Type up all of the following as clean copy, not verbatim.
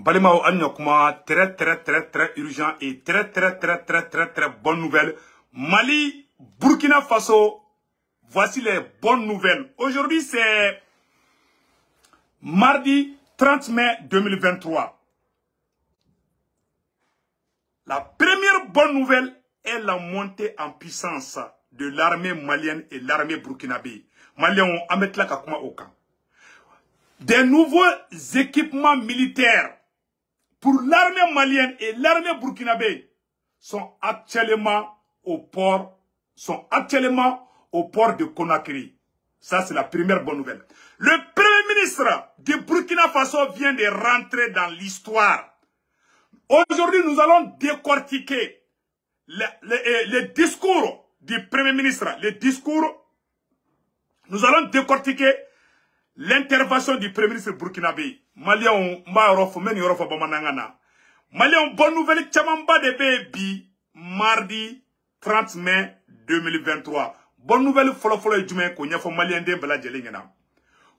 Balimao Anyokuma, très urgent et très bonne nouvelle. Mali, Burkina Faso, voici les bonnes nouvelles. Aujourd'hui, c'est mardi 30 mai 2023. La première bonne nouvelle est la montée en puissance de l'armée malienne et l'armée burkinabé. Maliens ont amettre la kakuma au camp. Des nouveaux équipements militaires pour l'armée malienne et l'armée burkinabé sont actuellement au port de Conakry. Ça, c'est la première bonne nouvelle. Le premier ministre du Burkina Faso vient de rentrer dans l'histoire. Aujourd'hui, nous allons décortiquer les discours du premier ministre. Nous allons décortiquer l'intervention du premier ministre burkinabé. Maliens, bonne nouvelle, Tchamamba de Bébi, mardi 30 mai 2023. Bonne nouvelle, follow Djumé, qu'on y a fait Malien de Bela Djelingena.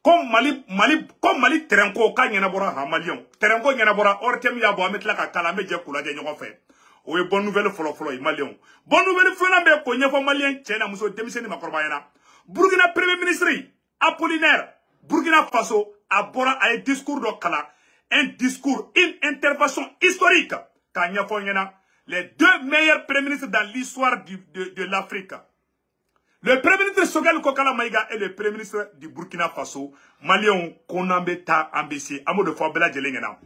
Comme Mali Terenko, quand y en a bora à Malion. Terenko y en a bora, or tem ya bo amet la kakalame djekoula de nyon fait. Oui, bonne nouvelle, follow Malion. Bonne nouvelle, Fenambe, qu'on y a fait Malien, Tchena Mousso, démissionné ma corbayana. Burkina Premier ministre, Apollinaire, Burkina Faso, a bora a un discours de Kala. Une intervention historique. Quand y a fait les deux meilleurs premiers ministres dans l'histoire de l'Afrique. Le premier ministre Choguel Kokala Maïga et le premier ministre du Burkina Faso, Malion Konambeta Ambessi, Amo de Fabela Djelengena.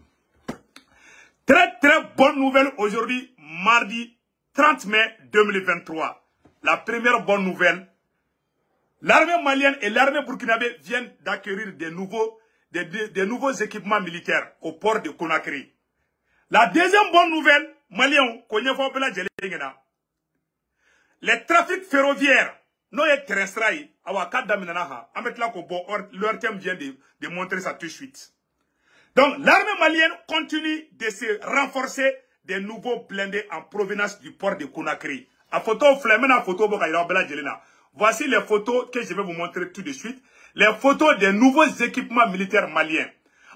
Très bonne nouvelle aujourd'hui, mardi 30 mai 2023. La première bonne nouvelle, l'armée malienne et l'armée burkinabé viennent d'acquérir des nouveaux équipements militaires au port de Conakry. La deuxième bonne nouvelle, Malion Fabela Djelengena. Les trafics ferroviaires, non, il y a terrestre, leur thème vient de montrer ça tout de suite. Donc, l'armée malienne continue de se renforcer des nouveaux blindés en provenance du port de Conakry. Voici les photos que je vais vous montrer tout de suite. Les photos des nouveaux équipements militaires maliens.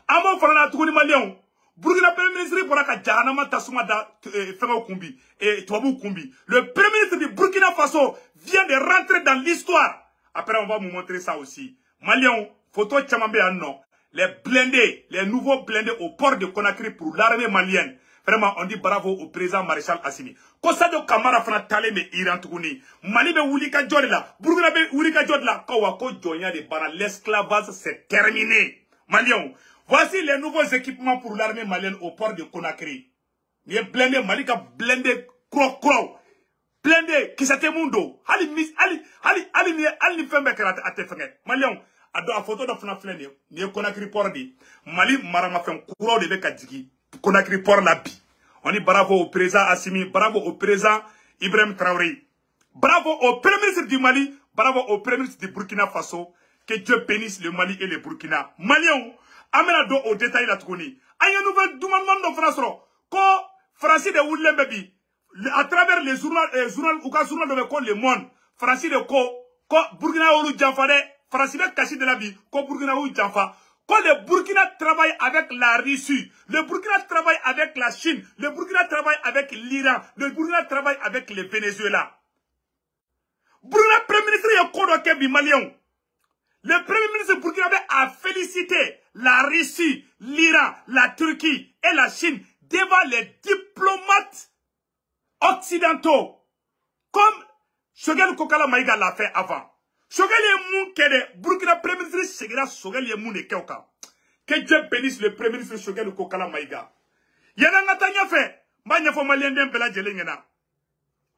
Avant de malien, Burkina Premier ministre pour la Jahanama Tasumada Fengo Kumbi et Touabou Kumbi. Le premier ministre du Burkina Faso vient de rentrer dans l'histoire. Après, on va vous montrer ça aussi. Malion, photo Tchamambé Anno. Les blindés, les nouveaux blindés au port de Conakry pour l'armée malienne. Vraiment, on dit bravo au président Maréchal Assimi. Kosado Kamara Fana Tale me Iran Tougouni. Mali be Wulika Djodla. Burkina be Wulika Djodla. Kawako Djonya de Bara. L'esclavage c'est terminé. Malion. Voici les nouveaux équipements pour l'armée malienne au port de Conakry. Il est blindé, Malika blindé, croc. Blindé, Kisatemundo. Ali Fembe Karate Atefenge. Malion, a photo de Fnaflene, ni Conakry port di. Mali Marama fait courant de Bekadjiki. Conakry port la bi. On dit bravo au président Assimi, bravo au président Ibrahim Traoré. Bravo au premier ministre du Mali, bravo au premier ministre du Burkina Faso. Que Dieu bénisse le Mali et le Burkina. Malion. Amena do au détail la Trouni. Aïe nouvelle demande de France. Ko Francis de Woodlem Baby. À travers les journaux ou quand journal de Le Monde. Francis de ko Burkina ou Djanfade. Francis de Kachi de la vie. Ko Burkina ou Djanfa. Ko le Burkina travaille avec la Russie. Le Burkina travaille avec la Chine. Le Burkina travaille avec l'Iran. Le Burkina travaille avec le Venezuela. Burkina Premier ministre est Kodo Kebi Malion. Le premier ministre burkinabé a félicité la Russie, l'Iran, la Turquie et la Chine devant les diplomates occidentaux. Comme Choguel Kokala Maïga l'a fait avant. Choguel Yemoun Kede, Burkina premier ministre Chegera Choguel Yemoun et Keoka. Que Dieu bénisse le premier ministre Choguel Kokala Maïga. Yana Natanya fait, Manya fo malien dem bela jelengena.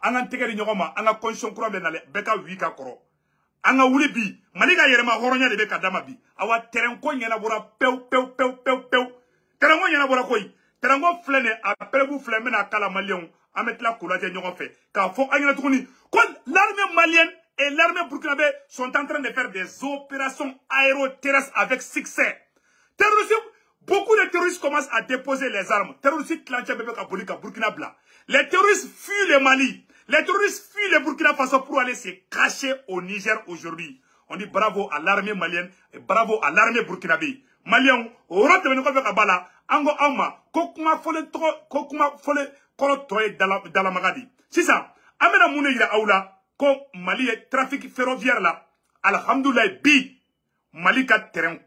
Angan tegeri nyogoma, anga conscience kura benale, beka wika koro. Anga wuli bi malika yerema horonya de be kadama bi awa terenko nyana bora pew terenko nyana bora koy terenko flene après vous flemme na kala malion ametla koulaje nyogon fait ka fo anyana tukuni kon l'armée malienne et l'armée burkinabé sont en train de faire des opérations aéroterrestres avec succès. Beaucoup de terroristes commencent à déposer les armes. Terroristes clanchés bébé kabolika Burkina Bla. Les terroristes fuient le Mali. Les terroristes fuient le Burkina Faso pour aller se cacher au Niger aujourd'hui. On dit bravo à l'armée malienne et bravo à l'armée burkinabé. Maliens, au roi de Benoko Kabala, ango ama kokuma fole kolo toye dala magadi sisa amena mune yira awla ko Mali trafic ferroviaire la alhamdulillah bi Mali ka terrain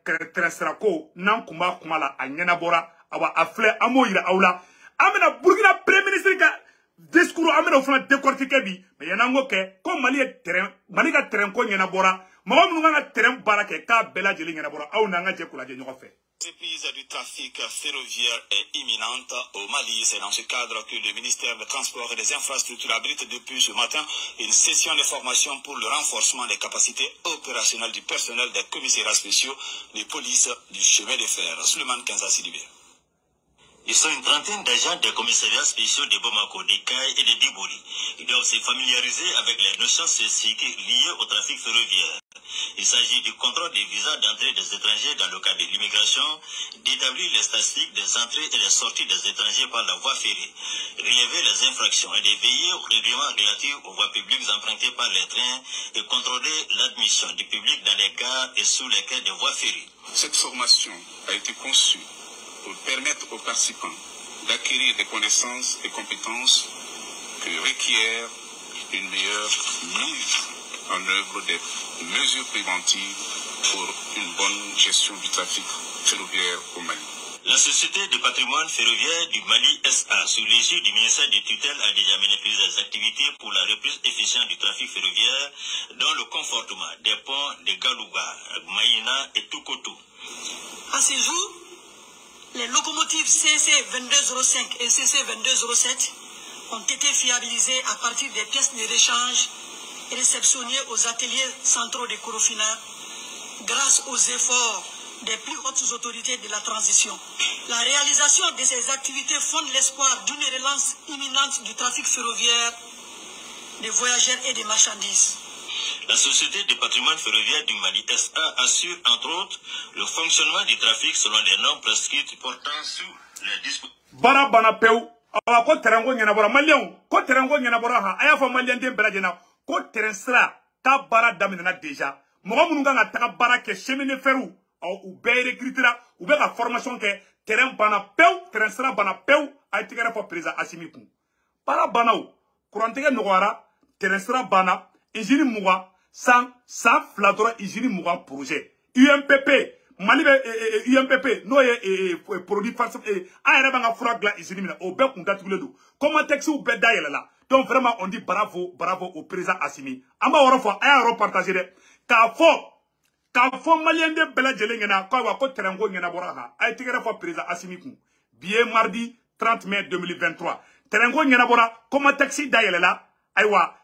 srako nan kuma la anyana bora awa afle amo yira awla amena Burkina premier ministre ka discours amena fana décortiquer bi mais yanango ke ko Mali ka terrain ko nyana bora mawa munu nga terrain barake ka bela jeli nyana bora aw na nga je kula je nyoko fe. La reprise du trafic ferroviaire est imminente au Mali. C'est dans ce cadre que le ministère des Transports et des Infrastructures abrite depuis ce matin une session de formation pour le renforcement des capacités opérationnelles du personnel des commissariats spéciaux de police du chemin de fer. Suleiman Kenza Sidibé. Ils sont une trentaine d'agents des commissariats spéciaux de Bamako, de Caille et de Diboli. Ils doivent se familiariser avec les notions spécifiques liées au trafic ferroviaire. Il s'agit du contrôle des visas d'entrée des étrangers dans le cadre de l'immigration, d'établir les statistiques des entrées et des sorties des étrangers par la voie ferrée, relever les infractions et de veiller au règlement relatif aux voies publiques empruntées par les trains et contrôler l'admission du public dans les gares et sous les quais des voies ferrées. Cette formation a été conçue pour permettre aux participants d'acquérir des connaissances et compétences que requiert une meilleure mise en œuvre des mesures préventives pour une bonne gestion du trafic ferroviaire au Mali. La Société de patrimoine ferroviaire du Mali SA, sous l'égide du ministère de tutelle, a déjà mené plusieurs activités pour la reprise efficiente du trafic ferroviaire, dont le confortement des ponts de Galouga, Maïna et Tukoto. À ce jour, les locomotives CC 2205 et CC 2207 ont été fiabilisées à partir des pièces de rechange et réceptionnées aux ateliers centraux de Korofina grâce aux efforts des plus hautes autorités de la transition. La réalisation de ces activités fonde l'espoir d'une relance imminente du trafic ferroviaire des voyageurs et des marchandises. La Société de patrimoine ferroviaire du Mali SA assure entre autres le fonctionnement du trafic selon les normes prescrites portant sous les dispositions. Bana peu awa ko terango nyana bora malion ko terango nyana bora ha aya fo malien dem belajena ko terensra ta bara damina déjà mo munu nga ta bara ke chemin feru ou be recrutera ou be la formation ke terrain bana peu terensra bana peu ay tigara fo président Assimi kun para banao courantege nogara terensra bana ingénie muga sans fladora ingénie muga projet UMPP Mali UMPP no ye produit face ayere banga fragla ingénie mina o be kunta tuledo comment texte ou be dayela la donc vraiment on dit bravo au président Assimi amba woro fo aya repartager de ka fo malien de bela jelengena ko wa ko terango ngena boraha ay tigere fo président Assimi kun bien mardi 30 mai 2023 terango ngena bora comment texte dayela la aywa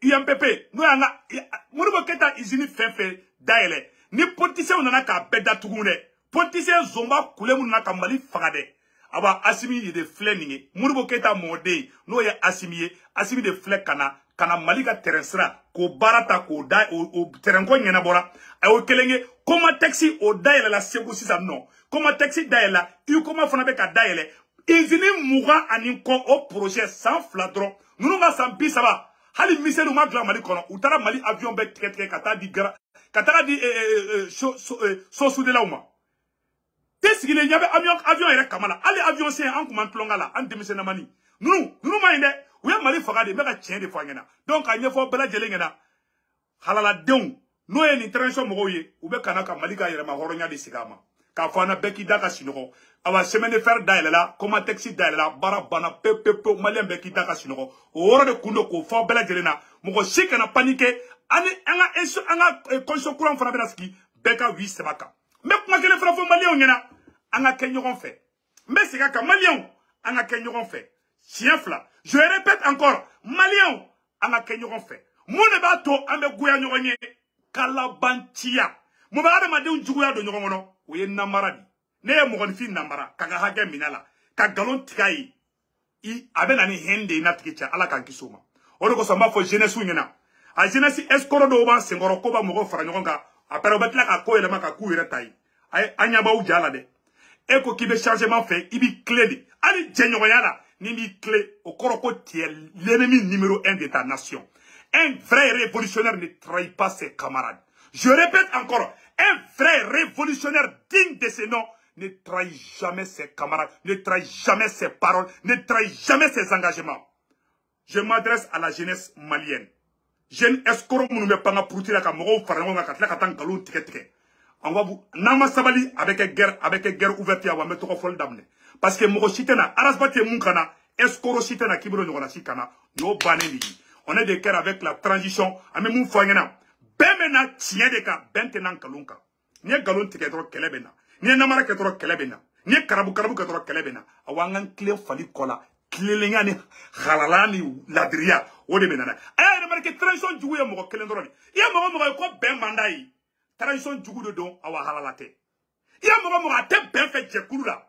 UMPP no yanga murubo keta izini fefe daele ni politicien nana ka beda tugune politicien zomba kule munana ka Mali fagade aba Assimi de fleninge murubo keta mode no ya Assimi de flek kana Mali ka terrestra ko barata ko dai o terenko ngena bora ayo kelenge koma taxi o daele la sego sisa non koma taxi daele u koma fana be ka daele izini muga anin ko o projet sans fladron nous nga sampi saba hali miselu magla Mali kono utara Mali avion be ticket kata di gara kata di so de la uma tesigile nyabe avion ere kamala ali avion c'est en comment plongala en demisena mani nous mainde we Mali fagade meka tien de fangena donc anya fo bela jelengena halala deun no ye intervention mo ye ube kanaka Mali ka yere ma horonya de sigama ka fana beki daka sinoko awa semaine de fer daila comment taxi daila bara bana pepe malien beki daka sinoko o de kundo ko fo bela jelena mo shika na panique ani anga conscience courant fana benaski beka wi sebaka me kuma kele fra fo malien ngena anga kenyogon fait mais c'est ka malien anga kenyogon fait chien fla je répète encore malien anga kenyogon fait mo ne ba to ambe guya nyogonye kalabantia mo ba ma de njuguya do nyogono o ye namaradi ne ye mogon fi namara kaga hage minala ka galon tikai I abena ni hende na tikicha ala kan kisoma oro ko samba fo jeunesse ngena a jeunesse escoro do ba sengoro ko ba mogo fara nyogonga apero batla ka ko elema ka ku ire tai ay anya ba ujala de e ko kibe changement fait ibi clé de ali jenyoyala ni bi clé au koroko tiel l'ennemi numéro 1 de ta nation. Un vrai révolutionnaire ne trahit pas ses camarades. Je répète encore, un vrai révolutionnaire digne de ce nom ne trahit jamais ses camarades, ne trahit jamais ses paroles, ne trahit jamais ses engagements. Je m'adresse à la jeunesse malienne. Jeune escroc, nous ne pas pour tirer la mort, on va vous, Nama Sabali, avec une guerre ouverte, on va mettre au fol d'amener. Parce que Moro Chitena, Arasbate Moukana, escroc Chitena, Kibro Noranachikana, no baneni. On est de guerre avec la transition, à même Moufouangena. Bemena, tient des cas, bentenan kalunka. Ni galon tiketro kelebena. Ni namara ketro kelebena. Ni karabu ketro kelebena. Awangan clé fali kola. Clélinga ni halalani ladria. Ode menana. Eh, remarque transition du ya moko kelendroni. Ya moko ko ben mandai. Transition du de don awa halalate. Ya moko ate ben fait jekulula.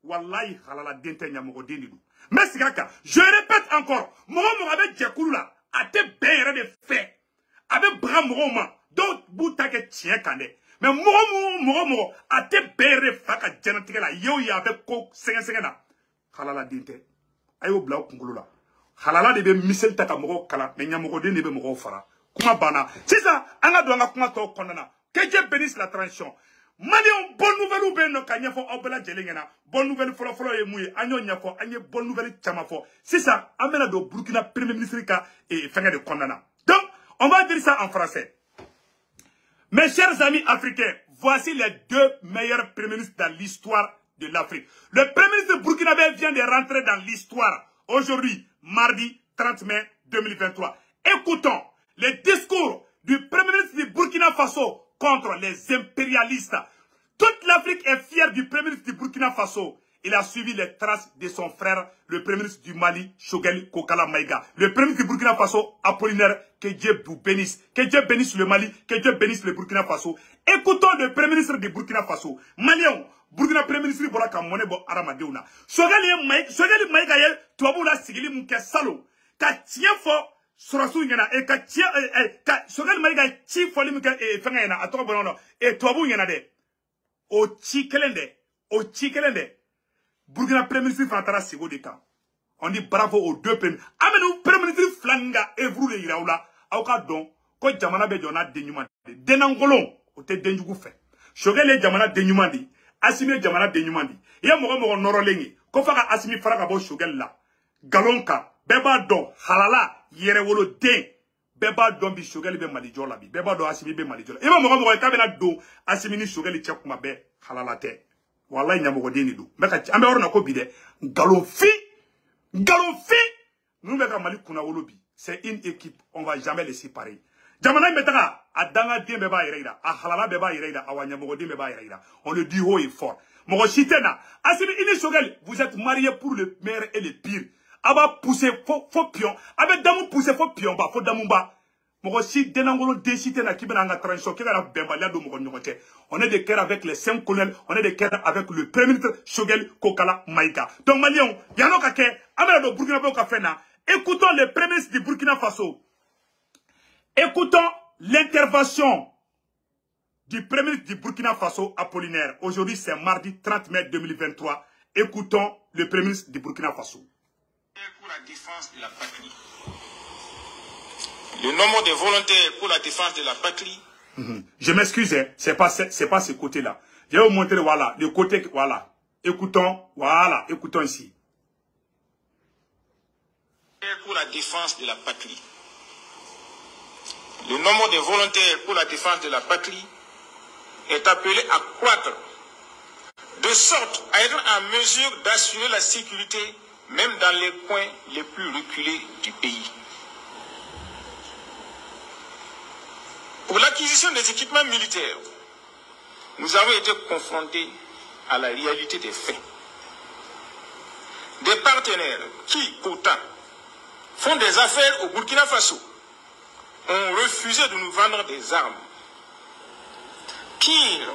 Wallahi halala dente nya moko denidu. Mais sigaka, je répète encore. Moko avec jekulula. Ate ben de fait. Avec bras moko donc boutake tien kande. Mais moro a te bere faka janatique la yo ya avec ko 5 na halala dinte ayo bla kungulu la halala de be misel taka moro kala mais nyamoko de ne be moro fara kuma bana c'est ça anga do anga kuma to konnana que Dieu bénisse la transition Malion bonne nouvelle ou ben no kanya fo obela jelengena bonne nouvelle folo ye muye anyo nyafo anye bonne nouvelle chama fo c'est ça amena do Burkina premier ministre ka et fanga de konnana donc on va dire ça en français. Mes chers amis africains, voici les 2 meilleurs premiers ministres dans l'histoire de l'Afrique. Le premier ministre burkinabé vient de rentrer dans l'histoire. Aujourd'hui, mardi 30 mai 2023. Écoutons les discours du premier ministre du Burkina Faso contre les impérialistes. Toute l'Afrique est fière du premier ministre du Burkina Faso. Il a suivi les traces de son frère, le premier ministre du Mali, Choguel Kokala Maïga. Le premier ministre du Burkina Faso, Apollinaire, que Dieu vous bénisse. Que Dieu bénisse le Mali, que Dieu bénisse le Burkina Faso. Écoutons le premier ministre du Burkina Faso. Malien, Burkina premier ministre, Boraka Monebo Aramadeuna. Choguel Maïga, Touaboula Sigili Mouké Salo. Ka tien fo, Sorasu Yana, et ka tien, Choguel Maïga, Chi Foli Mouké, et Fengayana, à Touaboulano, et Touabou Yana de. O Chikelende, Burkina premier ministre Fantara Sigo de Camp. On dit bravo aux 2 premiers. Amenu premier ministre Flanga Evru le Iraoula. Aouka don. Ko Jamana be jona denyumandi. Denangolon. Ote denjugu fe. Shogele Jamana denyumandi. Asimi Jamana denyumandi. Ya moko norolengi. Ko faka asimi faraka bo shogel la. Galonka. Beba don. Halala. Yere wolo den. Beba don bi shogel be malijola bi. Beba don asimi be malijola. Ima moko kabena do. Asimi ni shogel chekuma be. Halala te. Wallahi nyamoko deni do. Meka ambe orona ko bide. Galonfi. Nous meka mali kuna wolobi. C'est une équipe. On va jamais les séparer. Jamana metaka. Adanga di beba ireida. A halala beba ireida. Awa nyamoko di beba ireida. On le dit haut et fort. Moko shitena. Asimi ini shogel. Vous êtes mariés pour le meilleur et le pire. Aba pousser faux pion. Abe damou pousser faux pion ba. Faux damou ba. On est de cœur avec les 5 colonels, on est de cœur avec le premier ministre Choguel Kokala Maïga. Donc Malion, Yano Kake, Amelo Burkina Faso, écoutons le premier ministre du Burkina Faso. Écoutons l'intervention du premier ministre du Burkina Faso, Apollinaire. Aujourd'hui, c'est mardi 30 mai 2023. Écoutons le premier ministre du Burkina Faso. Pour la défense de la patrie. Le nombre de volontaires pour la défense de la patrie. Je m'excuse, hein, c'est pas ce côté-là. Je vais vous montrer, voilà, le côté, voilà. Écoutons ici. Pour la défense de la patrie. Le nombre de volontaires pour la défense de la patrie est appelé à croître, de sorte à être en mesure d'assurer la sécurité, même dans les coins les plus reculés du pays. Pour l'acquisition des équipements militaires, nous avons été confrontés à la réalité des faits. Des partenaires qui, pourtant, font des affaires au Burkina Faso, ont refusé de nous vendre des armes. Pire,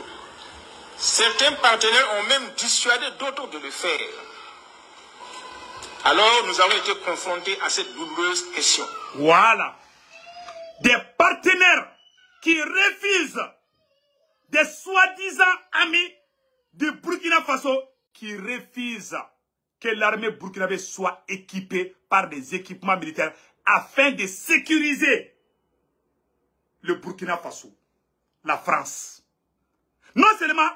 certains partenaires ont même dissuadé d'autres de le faire. Alors, nous avons été confrontés à cette douloureuse question. Voilà. Des partenaires qui refusent, des soi-disant amis du Burkina Faso qui refusent que l'armée burkinabé soit équipée par des équipements militaires afin de sécuriser le Burkina Faso, la France. Non seulement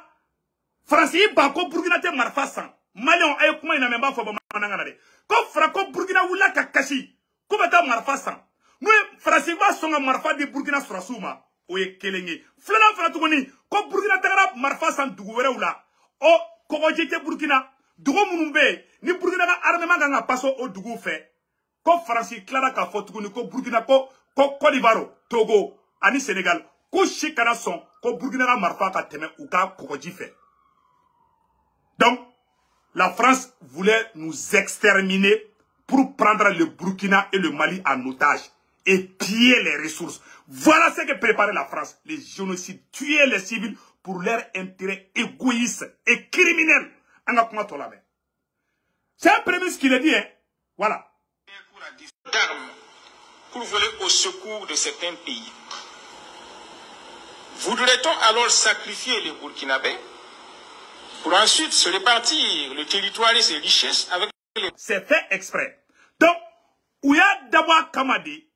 France ba ko Burkina te marfa san Malion ay kuma ina memba fo ba mananga de ko Franco Burkina wula ka kashi ko beta marfa san no France ba songa marfa di Burkina surasuma o ye kelengi flana fana tuguni ko Burkina tagara marfa san dugu wɛrɛw la o kogoji te Burkina dugu munun be ni Burkina ka armement kan ka paso o dugu fɛ ko France clara ka fɔ tuguni ko Burkina ko Côte d'Ivoire Togo ani Sénégal ko si kana sɔn ko Burkina ka marfa ka tɛmɛ u ka kogoji fɛ. Donc la France voulait nous exterminer pour prendre le Burkina et le Mali en otage et piller les ressources. Voilà ce que préparait la France. Les génocides, tuer les civils pour leur intérêt égoïste et criminel. C'est un prémisse qu'il a dit, hein. Voilà. D'armes pour voler au secours de certains pays. Voudrait-on alors sacrifier les Burkinabés pour ensuite se répartir le territoire et ses richesses avec les... C'est fait exprès. Donc, où y a d'abord Kamadi,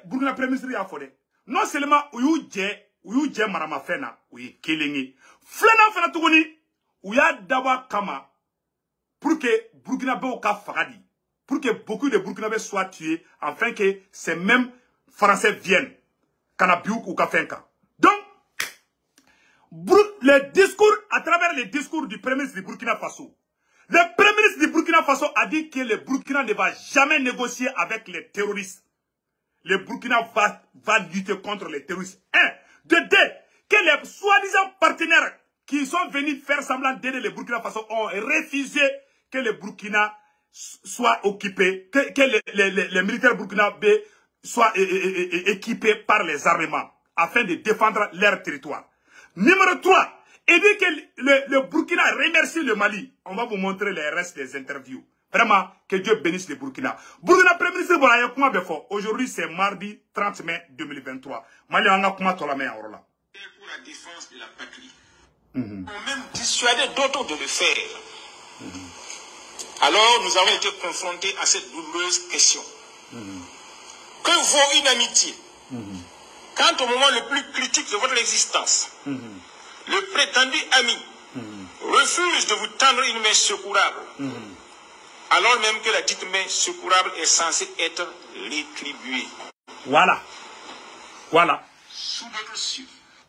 Burkina Premier ministre a fait. Non seulement où y a Marama Fena, où y a Kelengi. Flana Fena Tuguni, où y a d'abord Kama, pour que Burkinabé au cas Fagadi, pour que beaucoup de Burkinabés soient tués, afin que ces mêmes Français viennent. Kanabiou ou Kafenka. Donc, le discours, à travers les discours du Premier ministre du Burkina Faso, le Premier ministre du Burkina Faso a dit que le Burkina ne va jamais négocier avec les terroristes. Le Burkina va lutter contre les terroristes. Un. De deux, que les soi-disant partenaires qui sont venus faire semblant d'aider le Burkina Faso ont refusé que le Burkina soit occupé, que les militaires burkinabés soient équipés par les armements afin de défendre leur territoire. Numéro 3, il dit que le Burkina remercie le Mali. On va vous montrer les restes des interviews. Vraiment, que Dieu bénisse le Burkina. Burkina Premier ministre, aujourd'hui c'est mardi 30 mai 2023. Mali, on a comment la main en là. Pour la défense de la patrie. On a même dissuadé d'autres de le faire. Alors nous avons été confrontés à cette douloureuse question. Que vaut une amitié quand au moment le plus critique de votre existence, le prétendu ami refuse de vous tendre une main secourable, alors même que la dite main secourable est censée être rétribuée. Voilà. Voilà. Sous votre cieux.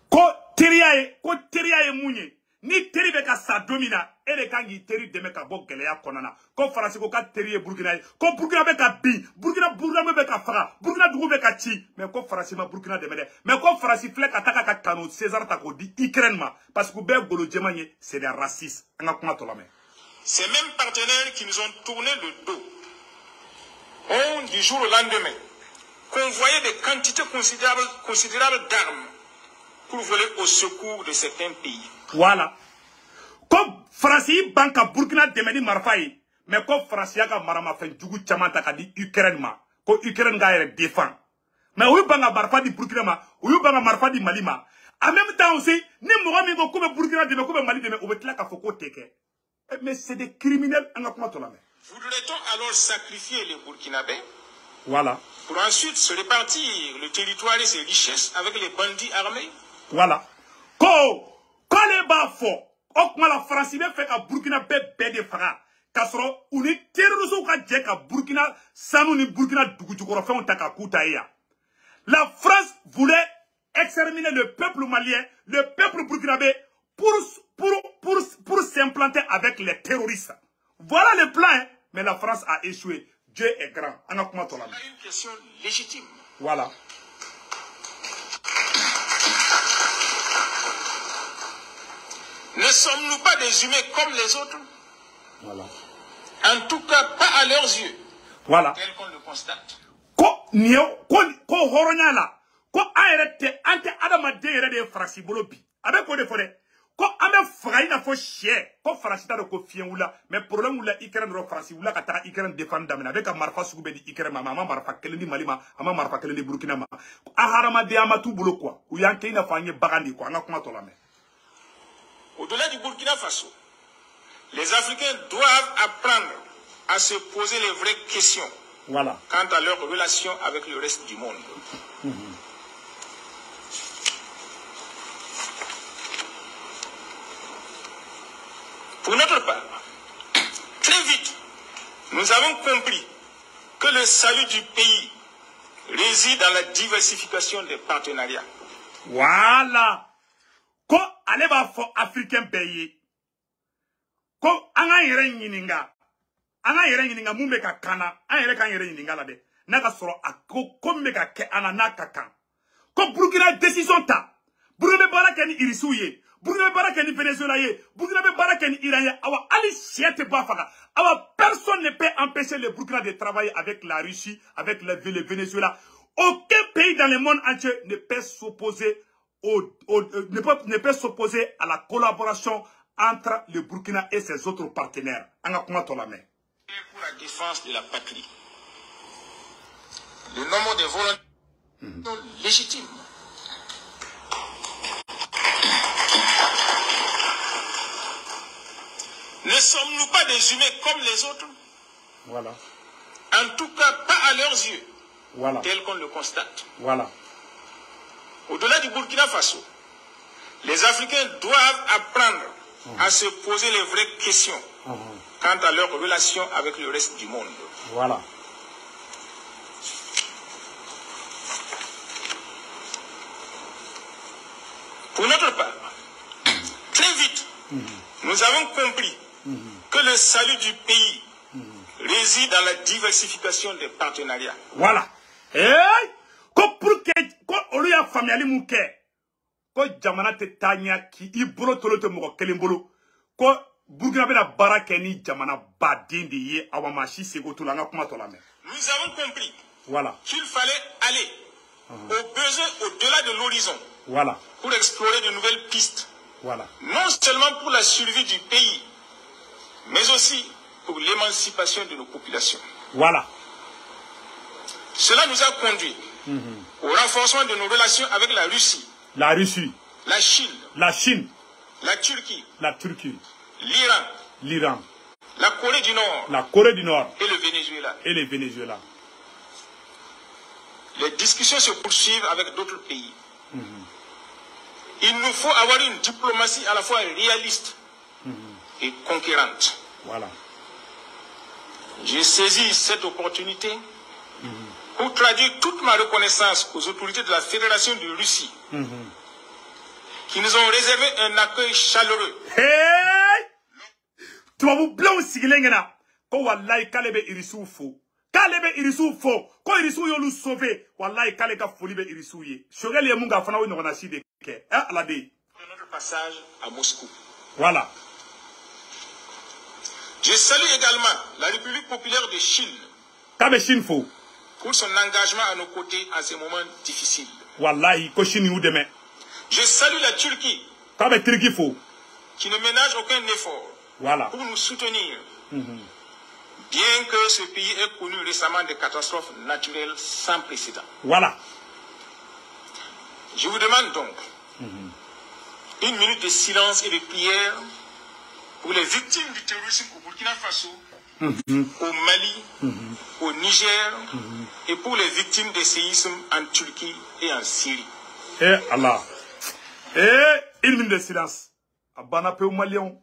Ko teriaye mounye. Ni teri beka sa domina. Ele kangi teri deme ka bo geleya konana. Ko farasi ko ka teriye Burkina. Ko Burkina beka bi. Burkina beka faga. Burkina dugu beka chi. Mais ko farasi ma Burkina deme de. Mais ko farasi flek ataka ka kano César tako di Ukraine ma. Parce que be golo djemanye c'est des racistes. Anga kuma tolame. Ces mêmes partenaires qui nous ont tourné le dos ont, du jour au lendemain, convoyé des quantités considérables d'armes pour voler au secours de certains pays. Voilà. Comme France banka Burkina demeni marfayi, mais comme France yaga marama fen djugu chamanta ka di Ukraine ma, ko Ukraine ga yere défend. Mais oui banga marfa di Burkina ma, oui banga marfa di Mali ma. En même temps aussi, ni moga mi ko koube Burkina deme koube Mali deme obetla ka foko teke. Mais c'est des criminels en akuma tolame. Voudrait-on alors sacrifier les Burkinabés? Voilà. Pour ensuite se répartir le territoire et ses richesses avec les bandits armés? Voilà. Quand les bas font, la France fait que Burkina bé de faga. Kasro, ou ni terroristes ka djek ka Burkina, sanou ni Burkina dougoujoukoro fait un taka koutaïa. La France voulait exterminer le peuple malien, le peuple burkinabé, pour s'implanter avec les terroristes. Voilà le plan, hein? Mais la France a échoué. Dieu est grand. On a une question légitime. Voilà. Ne sommes-nous pas des humains comme les autres? Voilà. En tout cas, pas à leurs yeux. Voilà. Tel qu'on le constate. Ko horonya la. Ko ayerete ante adama de yere de frasi bolobi. Avec quoi de fone? Ko ame frayi na fo chien. Ko frasi ta de ko fien wula. Mais problème wula Ukraine ro frasi wula ka ta Ukraine défendre damina. Avec a marfa sugube di Ukraine ma marfa kelendi Malima, ama marfa kelendi Burkina ma. Aharama de amatu bolo quoi. Ou yanke ina fanye bagandi quoi. Anga kuma tolame. Au-delà du Burkina Faso, les Africains doivent apprendre à se poser les vraies questions. Voilà. Quant à leur relation avec le reste du monde. nous avons compris que le salut du pays réside dans la diversification des partenariats. Voilà. Ko ale b'a fɔ africain bɛɛ ye ko an k'an yɛrɛ ɲininka mun bɛ ka kan na an yɛrɛ k'an yɛrɛ ɲininka la dɛ n'a ka sɔrɔ a ko min bɛ ka kɛ an na n'a ka kan ko Burkina décision ta Burkina bɛ baara kɛ ni irisiw ye Burkina bɛ baara kɛ ni Venezuela ye Burkina bɛ baara kɛ ni Iran ye awa hali sɛ tɛ bɔ a faga awa personne ne peut empêcher le Burkina de travailler avec la Russie avec le Venezuela. Aucun pays dans le monde entier ne peut s'opposer ne peut s'opposer à la collaboration entre le Burkina et ses autres partenaires. Pour la défense de la patrie, le nombre de volontaires sont légitimes. Ne sommes-nous pas des humains comme les autres? Voilà. En tout cas, pas à leurs yeux. Voilà. Tel qu'on le constate. Voilà. Au-delà du Burkina Faso, les Africains doivent apprendre à se poser les vraies questions quant à leurs relations avec le reste du monde. Voilà. Pour notre part, très vite, nous avons compris que le salut du pays réside dans la diversification des partenariats. Voilà. Hey! Ko pour que ko olu ya famiyali mun kɛ ko jamana tɛ taa ɲɛ k'i bolo tolo tɛ mɔgɔ kelen bolo ko Burkina bɛna baara kɛ ni jamana baden de ye awa maa si seko t'o la an ka kuma tɔ lamɛn. Nous avons compris voilà. qu'il fallait aller au besoin au-delà de l'horizon voilà. pour explorer de nouvelles pistes. Voilà. Non seulement pour la survie du pays, mais aussi pour l'émancipation de nos populations. Voilà. Cela nous a conduit au renforcement de nos relations avec la Russie, la Russie, la Chine, la Turquie, l'Iran, la Corée du Nord, et le Venezuela. Les discussions se poursuivent avec d'autres pays. Il nous faut avoir une diplomatie à la fois réaliste et conquérante. Voilà. J'ai saisi cette opportunité pour traduire toute ma reconnaissance aux autorités de la Fédération de Russie qui nous ont réservé un accueil chaleureux. Hey! Tu vas vous blâmer si l'engana. Ko wallahi kale be irisu fo. Kale be irisu fo. Ko irisu yo lu sauver. Wallahi kale ka foli be irisu ye. Shogel ye munga fana wo nyona si de ke. Ala de. Notre passage à Moscou. Voilà. Je salue également la République populaire de Chine. Kabe Chine fo. Pour son engagement à nos côtés en ces moments difficiles. Wallahi ko Chine yu deme. Je salue la Turquie. Kabe Turquie fo. Qui ne ménage aucun effort. Voilà. Pour nous soutenir. Bien que ce pays ait connu récemment des catastrophes naturelles sans précédent. Voilà. Je vous demande donc une minute de silence et de prière pour les victimes du terrorisme au Burkina Faso, au Mali, au Niger, et pour les victimes des séismes en Turquie et en Syrie. Eh Allah. Eh, une minute de silence. Abana pe Malion.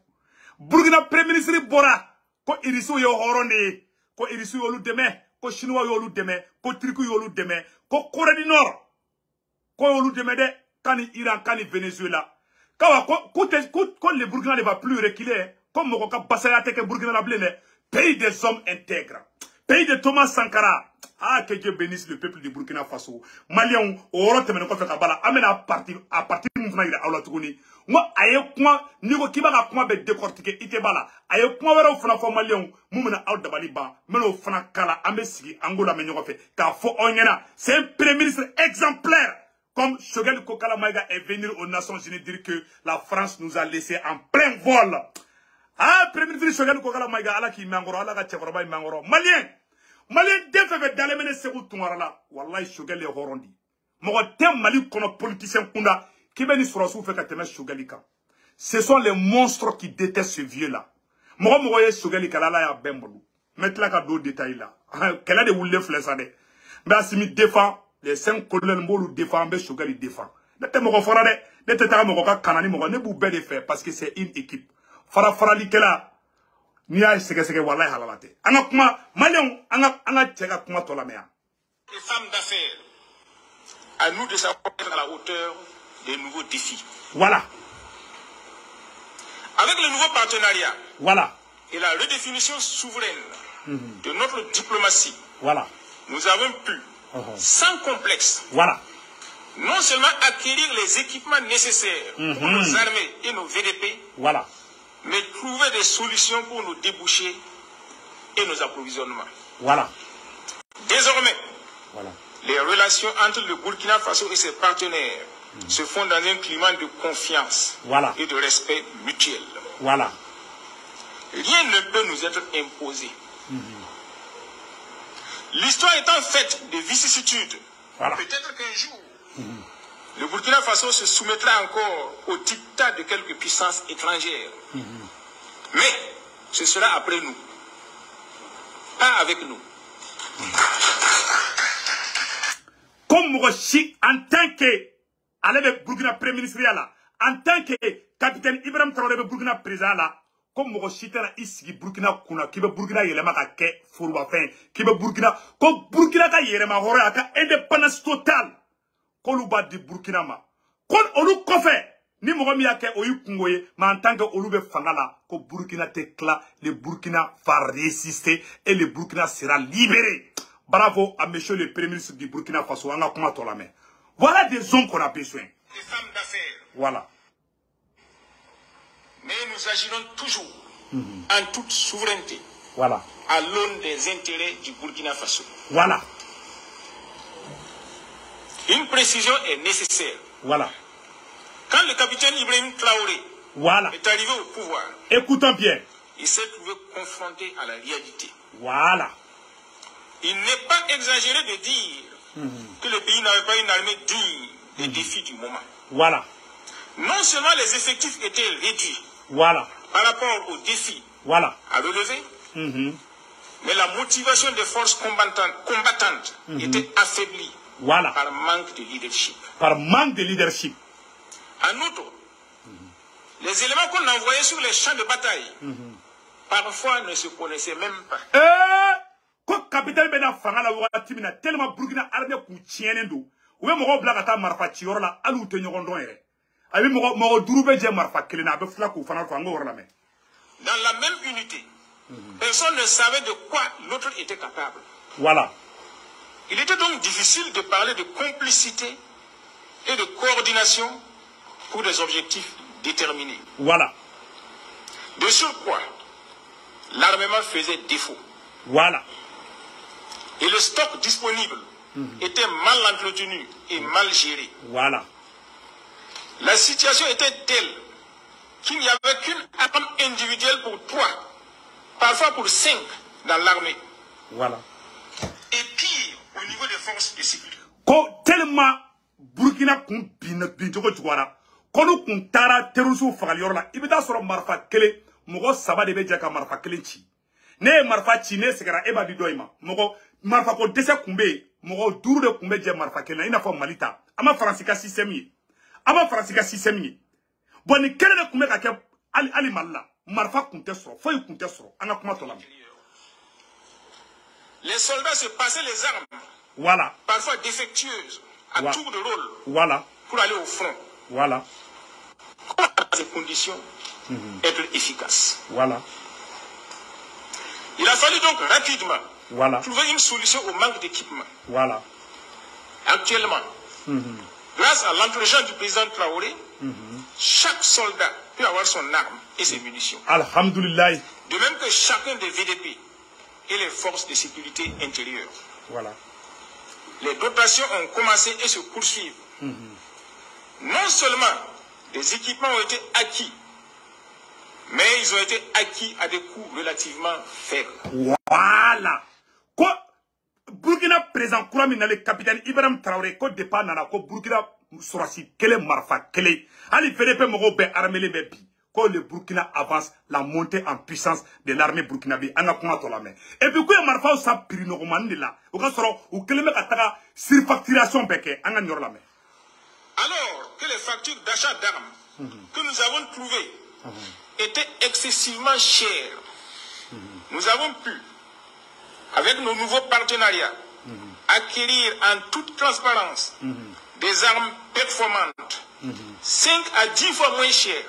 Burkina Premier ministre Bora. Ko irisu yo horonde. Ko irisu yo lu deme. Ko chinois yo lu deme. Ko Turquie yo lu deme. Ko Corée du Nord. Ko yo lu deme de. Kani Iran, kani Venezuela. Kawa ko le Burkina ne va plus reculer. Comme Mokoka Bassayate ke Burkina la blene. Pays des hommes intègres. Pays de Thomas Sankara. Ah, que Dieu bénisse le peuple du Burkina Faso. Maliens, au rotemene ko fe kabala. Amena à partir mouvement ira awla tuguni. Moi, aye kuma nigo kibaka kuma be décortiquer itebala. Aye kuma wera fana fo Maliens, mumena aw dabali ba. Meno fana kala ambe sigi angola me nyogo fe. Ka fo onyena. C'est un premier ministre exemplaire. Comme Choguel Kokala Maïga est venu aux Nations Unies dire que la France nous a laissé en plein vol. Ah, premier ministre Choguel Kokala Maïga, Allah qui mangoro, Allah qui tchekoroba mangoro. Malien, Malien défait dans les menées segou tungarala. Wallahi Choguel est horondi. Mogotem Mali kono politicien kunda qui beni surasu fait kateme Choguelika. Ce sont les monstres qui détestent ce vieux là. Mogoye Choguelika là ya bembolu. Mettre là d'autres détails là. Quelle a des woulés flessade. Mais Assimi défend. Les 5 colonels Mbolu défendent, Choguel défend. Ne te mogo fara de, ne te ta mogo ka kanani mogo, ne bou be de faire parce que c'est une équipe. Fara likela, Ni y'a sege wallahi halalate. Anga kuma Maliens anga tchega kuma to la mea. Les femmes d'affaires, à nous de savoir être à la hauteur des nouveaux défis. Voilà. Avec le nouveau partenariat. Voilà. Et la redéfinition souveraine de notre diplomatie. Voilà. Nous avons pu, sans complexe, voilà, non seulement acquérir les équipements nécessaires pour nos armées et nos VDP, voilà, mais trouver des solutions pour nos débouchés et nos approvisionnements. Voilà. Désormais, voilà, les relations entre le Burkina Faso et ses partenaires se font dans un climat de confiance et de respect mutuel. Voilà. Rien ne peut nous être imposé. L'histoire étant faite de vicissitudes, peut-être qu'un jour, le Burkina Faso se soumettra encore au diktat de quelques puissances étrangères. Mais ce sera après nous, pas avec nous. Comme Mogoshi, en tant que le Burkina Premier ministre, en tant que capitaine Ibrahim Traoré Burkina président là, comme Mogoshi tana isigi Burkina kuna, qui veut Burkina yelema ka ke fourba fin, qui veut Burkina, comme Burkina ka yelema hore aka indépendance totale, koluba di Burkina ma, kon olu kofe, ni mogomi yake oyu kungoye, mais en tant que olu be fangala, ko Burkina t'éclat, le Burkina va résister et le Burkina sera libéré. Bravo à monsieur le Premier ministre du Burkina Faso, on a comment la main. Voilà des hommes qu'on a besoin. Des femmes d'affaires. Voilà. Mais nous agirons toujours en toute souveraineté. Voilà. À l'aune des intérêts du Burkina Faso. Voilà. Une précision est nécessaire. Voilà. Quand le capitaine Ibrahim Traoré est arrivé au pouvoir, écoutons bien, il s'est trouvé confronté à la réalité. Voilà. Il n'est pas exagéré de dire que le pays n'avait pas une armée digne des défis du moment. Voilà. Non seulement les effectifs étaient réduits par rapport aux défis à relever, mais la motivation des forces combattantes était affaiblie par manque de leadership. Par manque de leadership. En outre, les éléments qu'on envoyait sur les champs de bataille, parfois ne se connaissaient même pas. Ko capitaine bena fangala wakati mina tellement Burkina armée ku tienen do ou mo bla kata marfa ci yor la alu te ñogon don yere abi mo durube je marfa kelina be fla ku fanal ko ngor la me. Dans la même unité, personne ne savait de quoi l'autre était capable. Voilà. Il était donc difficile de parler de complicité et de coordination pour des objectifs déterminés. Voilà. De surcroît, l'armement faisait défaut. Voilà. Et le stock disponible était mal entretenu et mal géré. Voilà. La situation était telle qu'il n'y avait qu'une arme individuelle pour 3, parfois pour 5 dans l'armée. Voilà. Et pire, au niveau des forces de sécurité. Tellement Burkina kun binjogo jwara, kono kun tara terusu fagali la, ibita soro marfa kele, mogo saba de beja ka marfa kele chi. Ne marfa chi ne segara eba di doima, mogo marfa ko dese kumbe, mogo duru de kumbe je marfa kele na ina fo malita. Ama fransika système yi. Ama fransika système yi. Bon ni kele de kumbe ka ke ali malla, marfa kunte soro, foy kunte soro, ana kuma to lam. Les soldats se passaient les armes. Voilà. Parfois défectueuses, à tour de rôle. Voilà. Pour aller au front. Voilà. Comment dans ces conditions être efficace? Voilà. Il a fallu donc rapidement trouver une solution au manque d'équipement. Voilà. Actuellement, grâce à l'entregent du président Traoré, chaque soldat peut avoir son arme et ses munitions. Alhamdulillah. De même que chacun des VDP et les forces de sécurité intérieure. Voilà. Les dotations ont commencé et se poursuivent. Non seulement des équipements ont été acquis, mais ils ont été acquis à des coûts relativement faibles. Voilà. Quoi Burkina présent Kouramina le capitaine Ibrahim Traoré ko départ nana ko Burkina sorasi kele marfa kele. Ali VDP mogo be armé le bebi. Quand le Burkina avance, la montée en puissance de l'armée burkinabé, on a comment la main. Et puis, quand il y a marfa ça pirinoman de là, au cas où quelqu'un a surfacturation beke, on a la main. Alors que les factures d'achat d'armes que nous avons trouvées étaient excessivement chères nous avons pu, avec nos nouveaux partenariats, acquérir en toute transparence des armes performantes, 5 à 10 fois moins chères,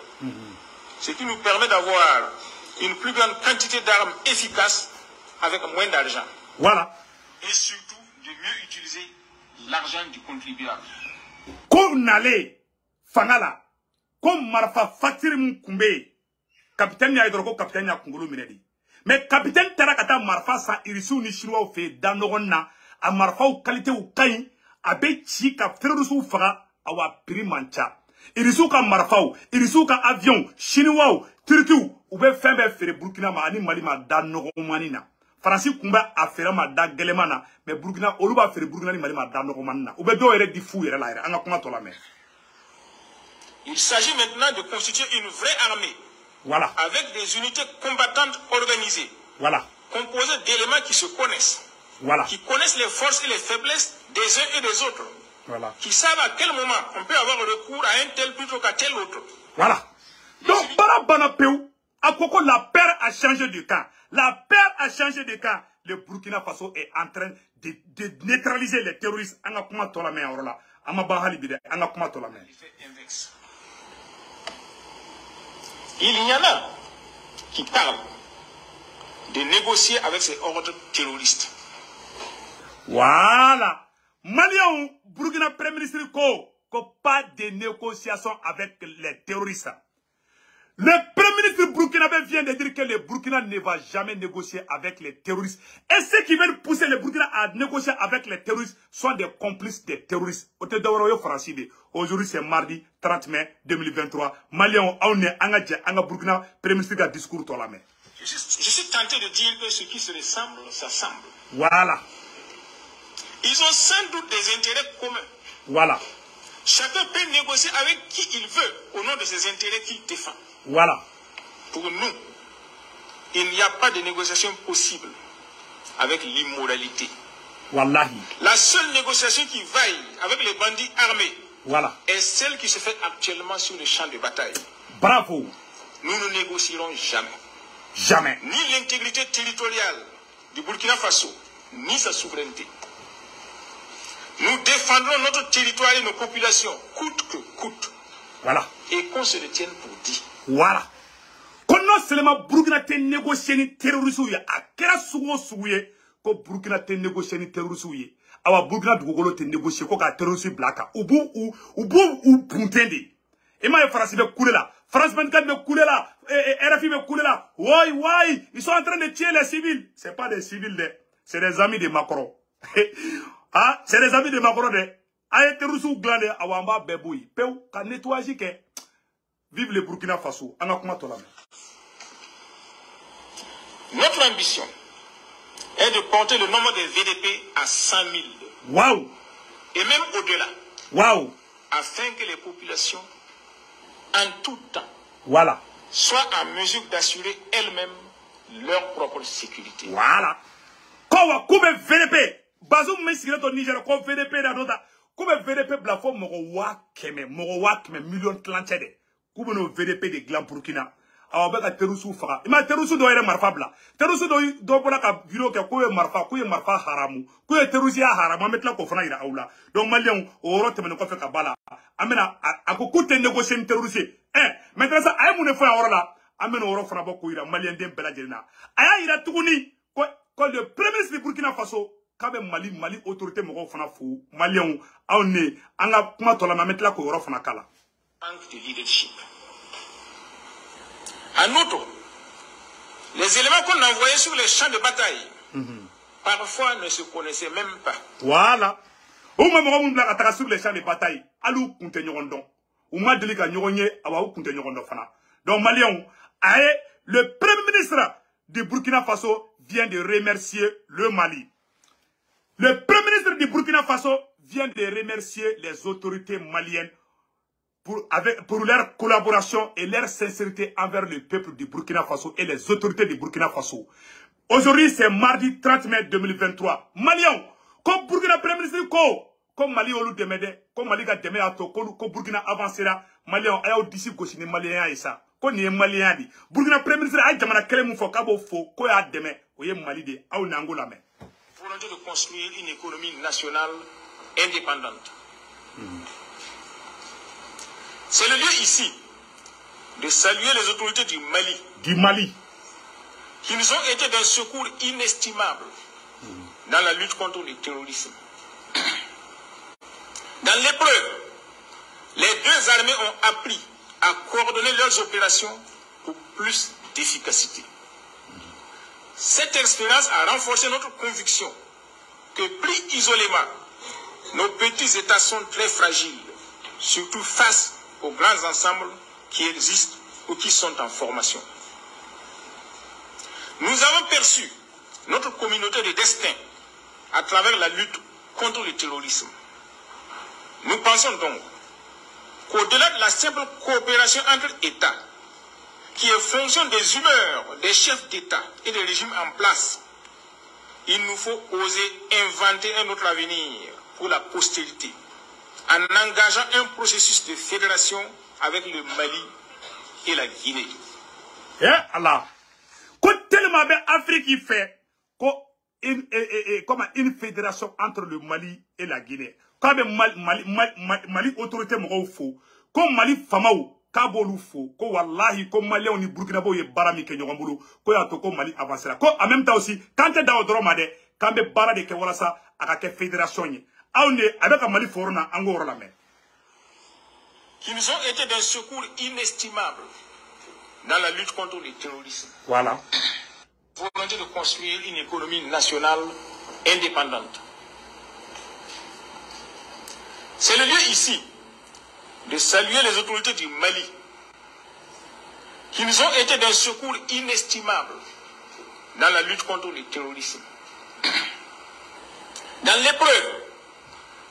ce qui nous permet d'avoir une plus grande quantité d'armes efficaces avec moins d'argent. Voilà. Et surtout, de mieux utiliser l'argent du contribuable. Comme Nale, Fangala, comme Marfa Fatirim Kumbe, capitaine Yaïdroko, capitaine Yakungulu Minedi. Mais capitaine Tarakata Marfa sa irisu ni chinois ou fait d'Anorona, à Marfa ou qualité ou Kain, à Bechi cap terrorisou faga, à wa primancha. Irisu ka Marfa ou, irisu ka avion, chinois ou, Turquie ou be fembe fere Burkina ma ani Mali ma d'Anomanina. Francis Kumba a fait ma da Gelemana, mais Burkina, Oluba fait Burkina ni Mali ma d'Anomanina. Ou be do ere di fou ere la ere, anga kuma tola me. Il s'agit maintenant de constituer une vraie armée. Voilà. Avec des unités combattantes organisées. Voilà. Composées d'éléments qui se connaissent. Voilà. Qui connaissent les forces et les faiblesses des uns et des autres. Voilà. Qui savent à quel moment on peut avoir recours à un tel plutôt qu'à tel autre. Voilà. Donc, Barabanapéou, à Koko, la paire a changé de camp. La paire a changé de camp. Le Burkina Faso est en train de neutraliser les terroristes. Anga kuma tola me orla. Ama bahali bide. Anga kuma tola me. Il y en a qui parlent de négocier avec ces ordres terroristes. Voilà. Maliens, Burkina Premier ministre, pas de négociation avec les terroristes. Le Premier ministre burkinabé vient de dire que le Burkina ne va jamais négocier avec les terroristes. Et ceux qui veulent pousser le Burkina à négocier avec les terroristes sont des complices des terroristes. Aujourd'hui, c'est mardi 30 mai 2023. Maliens, on est en Burkina, Premier ministre a discours dans la main. Je suis tenté de dire que ce qui se ressemble, s'assemble. Voilà. Ils ont sans doute des intérêts communs. Voilà. Chacun peut négocier avec qui il veut au nom de ses intérêts qu'il défend. Voilà. Pour nous, il n'y a pas de négociation possible avec l'immoralité. Wallahi. La seule négociation qui vaille avec les bandits armés, voilà, est celle qui se fait actuellement sur le champ de bataille. Bravo. Nous ne négocierons jamais. Jamais. Ni l'intégrité territoriale du Burkina Faso, ni sa souveraineté. Nous défendrons notre territoire et nos populations, coûte que coûte. Voilà. Et qu'on se le tienne pour dit. Voilà. Quand non seulement Burkina te négocier ni terroristes, à quel souhait que Burkina te négocier ni terroristes, awa Burkina Dugolo te négocier ko ka terroristes blaka. Ou puntendi. Et moi, France me coule là. France 24 me coule là. RFI me coule là. Ouais. Ils sont en train de tuer les civils. C'est pas des civils, c'est des amis de Macron. Ah, c'est des amis de Macron. Aye terroristes glandé awamba beboui. Peu, ka nettoyer ke. Vive le Burkina Faso. Notre ambition est de porter le nombre de VDP à 100 000. Waouh! Et même au-delà. Waouh! Afin que les populations, en tout temps, voilà, soient en mesure d'assurer elles-mêmes leur propre sécurité. Voilà. Quand on a VDP, Bazoum me signe au Niger, quand VDP dans d'autres, quand VDP blafo morowa keme million tlanchede. Kubono VDP de Glam Burkina. Awa beka terusu fara. Ima terusu do ere marfa bla. Terusu do bona ka video ke kuye marfa haramu. Kuye terusi ya haramu metla ko fana ira aula. Donc malien o rote men ko fe ka bala. Amena akokute négocier terusi. Maintenant ça ay mune fa orala. Amena oro fana boko ira malien dem bela jelina. Aya ira tuguni ko le premier ministre du Burkina Faso kabe Mali autorité mo fana fou. Malien awne anga kuma tola ma metla ko oro fana kala. Manque de leadership. En outre, les éléments qu'on envoyait sur les champs de bataille, parfois ne se connaissaient même pas. Voilà. Au moment où on a sur les champs de bataille, alou kunte nyorondo. Ou ma delika nyoronye, awa kunte nyorondo fana. Donc Malion, le premier ministre du Burkina Faso vient de remercier le Mali. Le premier ministre du Burkina Faso vient de remercier les autorités maliennes pour leur collaboration et leur sincérité envers le peuple du Burkina Faso et les autorités du Burkina Faso. Aujourd'hui, c'est mardi 30 mai 2023. Maliens, comme Burkina Premier ministre, comme Mali olu demede, comme Mali ga demede ato, comme Burkina avancera, Maliens, ayao d'ici gosini Maliens et ça. ko ni malien di Burkina premier ministre ay jamana kele mu fo kabo fo ko ya deme o ye Mali de aw nangola me volonté de construire une économie nationale indépendante. C'est le lieu ici de saluer les autorités du Mali qui nous ont été d'un secours inestimable dans la lutte contre le terrorisme. Dans l'épreuve, les deux armées ont appris à coordonner leurs opérations pour plus d'efficacité. Cette expérience a renforcé notre conviction que pris isolément, nos petits États sont très fragiles, surtout face aux grands ensembles qui existent ou qui sont en formation. Nous avons perçu notre communauté de destin à travers la lutte contre le terrorisme. Nous pensons donc qu'au-delà de la simple coopération entre États, qui est fonction des humeurs des chefs d'État et des régimes en place, il nous faut oser inventer un autre avenir pour la postérité, en engageant un processus de fédération avec le Mali et la Guinée. Eh Allah, quand tellement bien Afrique fait une fédération entre le Mali et la Guinée. Quand Mali autorité mo fo, comme Mali famao kabolu fo, ko wallahi ko Mali on ni Burkina Faso ye barami ke nyongambulu, ko ya to ko Mali avancer. Ko en même temps aussi, quand tu da odromade, quand be bara de ke wala sa aka fédération ni. Aonde avec Mali forona angoro la main. Qui nous ont été d'un secours inestimable dans la lutte contre le terrorisme. Voilà. Volonté de construire une économie nationale indépendante. C'est le lieu ici de saluer les autorités du Mali qui nous ont été d'un secours inestimable dans la lutte contre le terrorisme. Dans l'épreuve,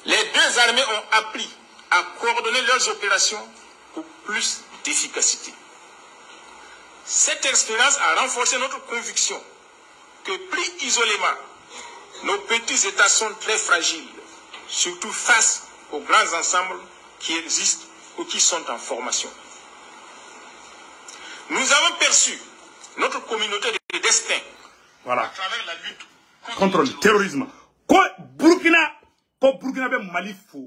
les deux armées ont appris à coordonner leurs opérations pour plus d'efficacité. Cette expérience a renforcé notre conviction que pris isolément, nos petits États sont très fragiles, surtout face aux grands ensembles qui existent ou qui sont en formation. Nous avons perçu notre communauté de destin à travers la lutte contre le terrorisme. Ko Burkina be Mali fo.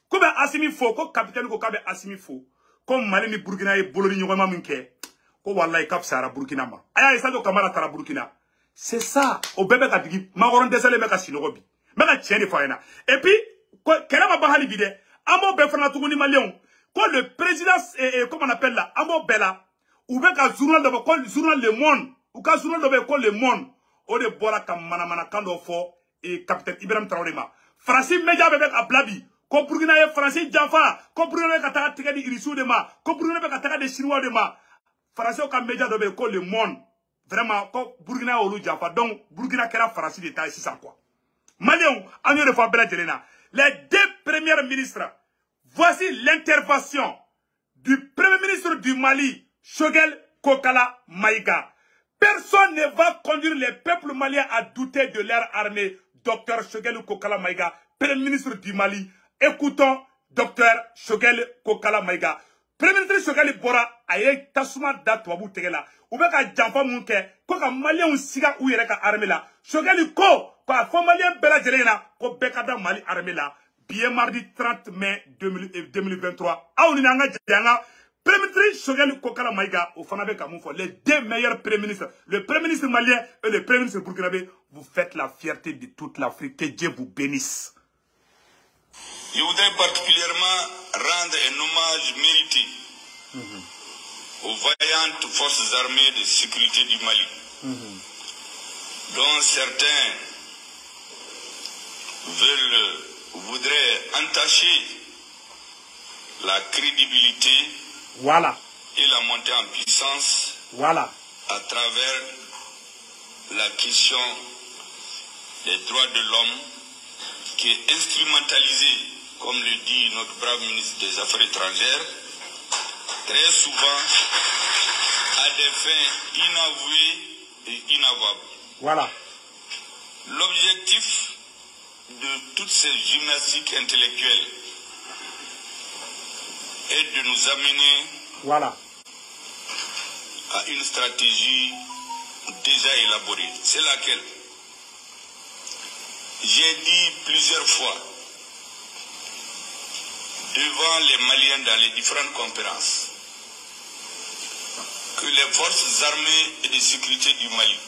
Ko be Assimi fo, ko capitaine ko be Assimi fo. Ko Mali ni Burkina e boloni nyoma minke. Ko wallahi kapsara Burkina ma. Aya isa do kamara tara Burkina. C'est ça. Au bébé ka digi magoron desale meka sinogobi. Meka tieni faena. Et puis ko kela ma bahali bide. Amo be fana tuguni Malion. Ko le président comment on appelle là, Amo Bella ou be ka journal de ko journal Le Monde ou ka journal de ko Le Monde. O de bora kam mana kando fo et capitaine Ibrahim Traoré ma. Français média bébé a blabi. Ko Burkina ye français janfa, ko Burkina ka taka tigadi irisu de ma, ko Burkina ka taka de chinois de ma. Français ka média de ko Le Monde. Vraiment ko Burkina olu janfa. Donc Burkina kera français d'état ici ça quoi. Malion, anyo de fois bela jelena. Les deux premiers ministres. Voici l'intervention du premier ministre du Mali, Choguel Kokala Maïga. Personne ne va conduire les peuples maliens à douter de leur armée. Docteur Choguel Kokala Maïga, premier ministre du Mali. Écoutons Docteur Choguel Kokala Maïga. Premier ministre Choguel Bora aye tasuma datwabu tegela. Oubeka jampa munke ko ka malien siga ou yere ka armée la. Choguel ko fa malien bela jelena ko bekada Mali armée la. Bien mardi 30 mai 2023. Aouni nanga janga Premier ministre Choguel Kokala Maïga au Fanabe Kamoufo, les deux meilleurs premiers ministres, le premier ministre malien et le premier ministre burkinabé, vous faites la fierté de toute l'Afrique. Que Dieu vous bénisse. Je voudrais particulièrement rendre un hommage mérité aux vaillantes forces armées de sécurité du Mali, dont certains voudraient entacher la crédibilité et la montée en puissance à travers la question des droits de l'homme qui est instrumentalisée, comme le dit notre brave ministre des Affaires étrangères, très souvent à des fins inavouées et inavouables. L'objectif de toutes ces gymnastiques intellectuelles est de nous amener à une stratégie déjà élaborée. C'est laquelle j'ai dit plusieurs fois devant les Maliens dans les différentes conférences que les forces armées et de sécurité du Mali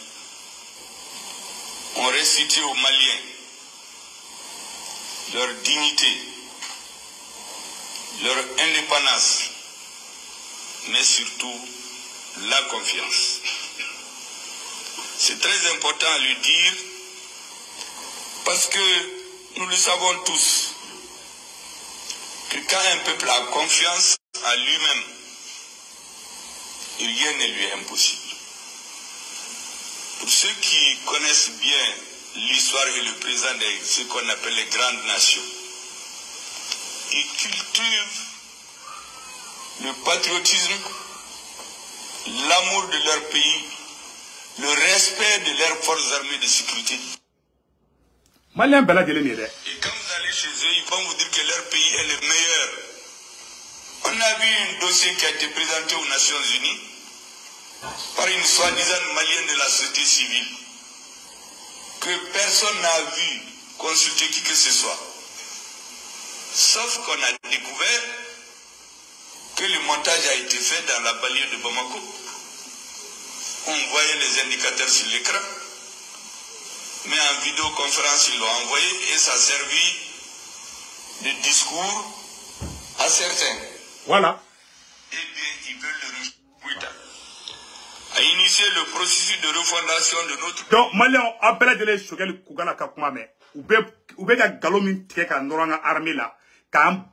ont restitué aux Maliens leur dignité, leur indépendance, mais surtout la confiance. C'est très important à le dire parce que nous le savons tous que quand un peuple a confiance en lui-même, rien ne lui est impossible. Pour ceux qui connaissent bien l'histoire et le présent de ce qu'on appelle les grandes nations, ils cultivent le patriotisme, l'amour de leur pays, le respect de leurs forces armées de sécurité. Et quand vous allez chez eux, ils vont vous dire que leur pays est le meilleur. On a vu un dossier qui a été présenté aux Nations Unies par une soi-disant malienne de la société civile que personne n'a vu consulter qui que ce soit. Sauf qu'on a découvert que le montage a été fait dans la banlieue de Bamako. On voyait les indicateurs sur l'écran, mais en vidéoconférence ils l'ont envoyé et ça a servi de discours à certains. Voilà. Eh bien, ils veulent le résultat. A initié le processus de refondation de notre... Donc, Maliens, après de les choquer le Kougala Kakumame, ou bien Galomin Teka Noranga armée là, quand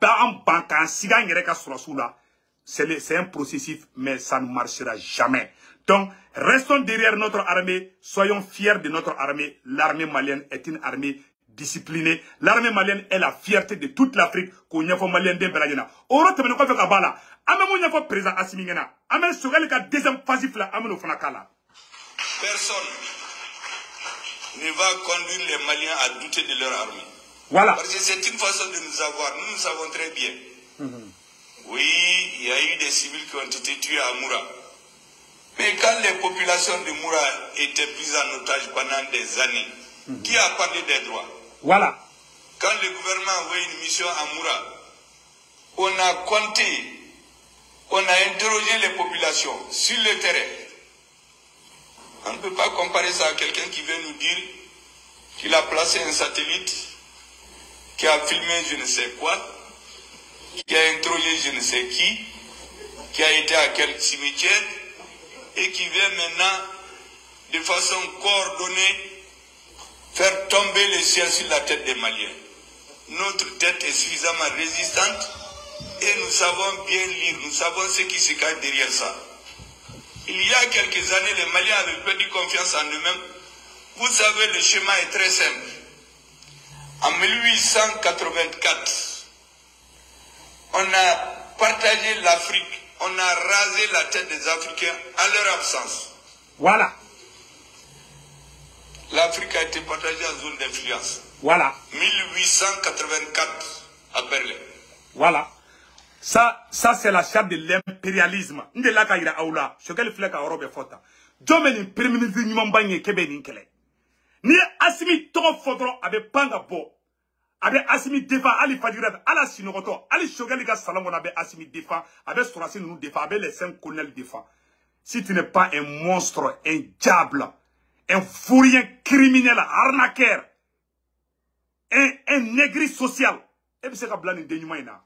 un sigan Yereka Surasula, c'est un processus, mais ça ne marchera jamais. Donc, restons derrière notre armée, soyons fiers de notre armée. L'armée malienne est une armée disciplinée. L'armée malienne est la fierté de toute l'Afrique. Qu'on y a fait malien de Beladina. Oro te meno fait kabala. Ame mo y a fait président Assimingena. Ame sogal ka deuxième phase la ame no fanakala. Personne ne va conduire les Maliens à douter de leur armée. Voilà. Parce que c'est une façon de nous avoir. Nous savons très bien. Oui, il y a eu des civils qui ont été tués à Moura. Mais quand les populations de Moura étaient prises en otage pendant des années, qui a parlé des droits? Voilà. Quand le gouvernement a envoyé une mission à Moura, on a compté, on a interrogé les populations sur le terrain. On ne peut pas comparer ça à quelqu'un qui vient nous dire qu'il a placé un satellite, qui a filmé je ne sais quoi, qui a interrogé je ne sais qui a été à quel cimetière, et qui vient maintenant, de façon coordonnée, faire tomber le ciel sur la tête des Maliens. Notre tête est suffisamment résistante et nous savons bien lire, nous savons ce qui se cache derrière ça. Il y a quelques années, les Maliens avaient perdu confiance en eux-mêmes. Vous savez, le schéma est très simple. En 1884, on a partagé l'Afrique. On a rasé la tête des Africains à leur absence. Voilà. L'Afrique a été partagée en zone d'influence. Voilà. 1884 à Berlin. Voilà. Ça c'est la charte de l'impérialisme. Ndela ka ira aula. Shokel fleka Europe fota. Jomeni premier ministre nyumambanye kebe ninkele. Ni asimi to fodro abe panga bo. Abe asimi defa ali fadira ala sinogoto ali shogali ka salongo abe asimi defa abe sorasi nous defa abe les 5 colonels defa. Si tu n'es pas un monstre, un diable, un fourien criminel, arnaqueur, un négri social, et puis c'est ka blani denyumaina.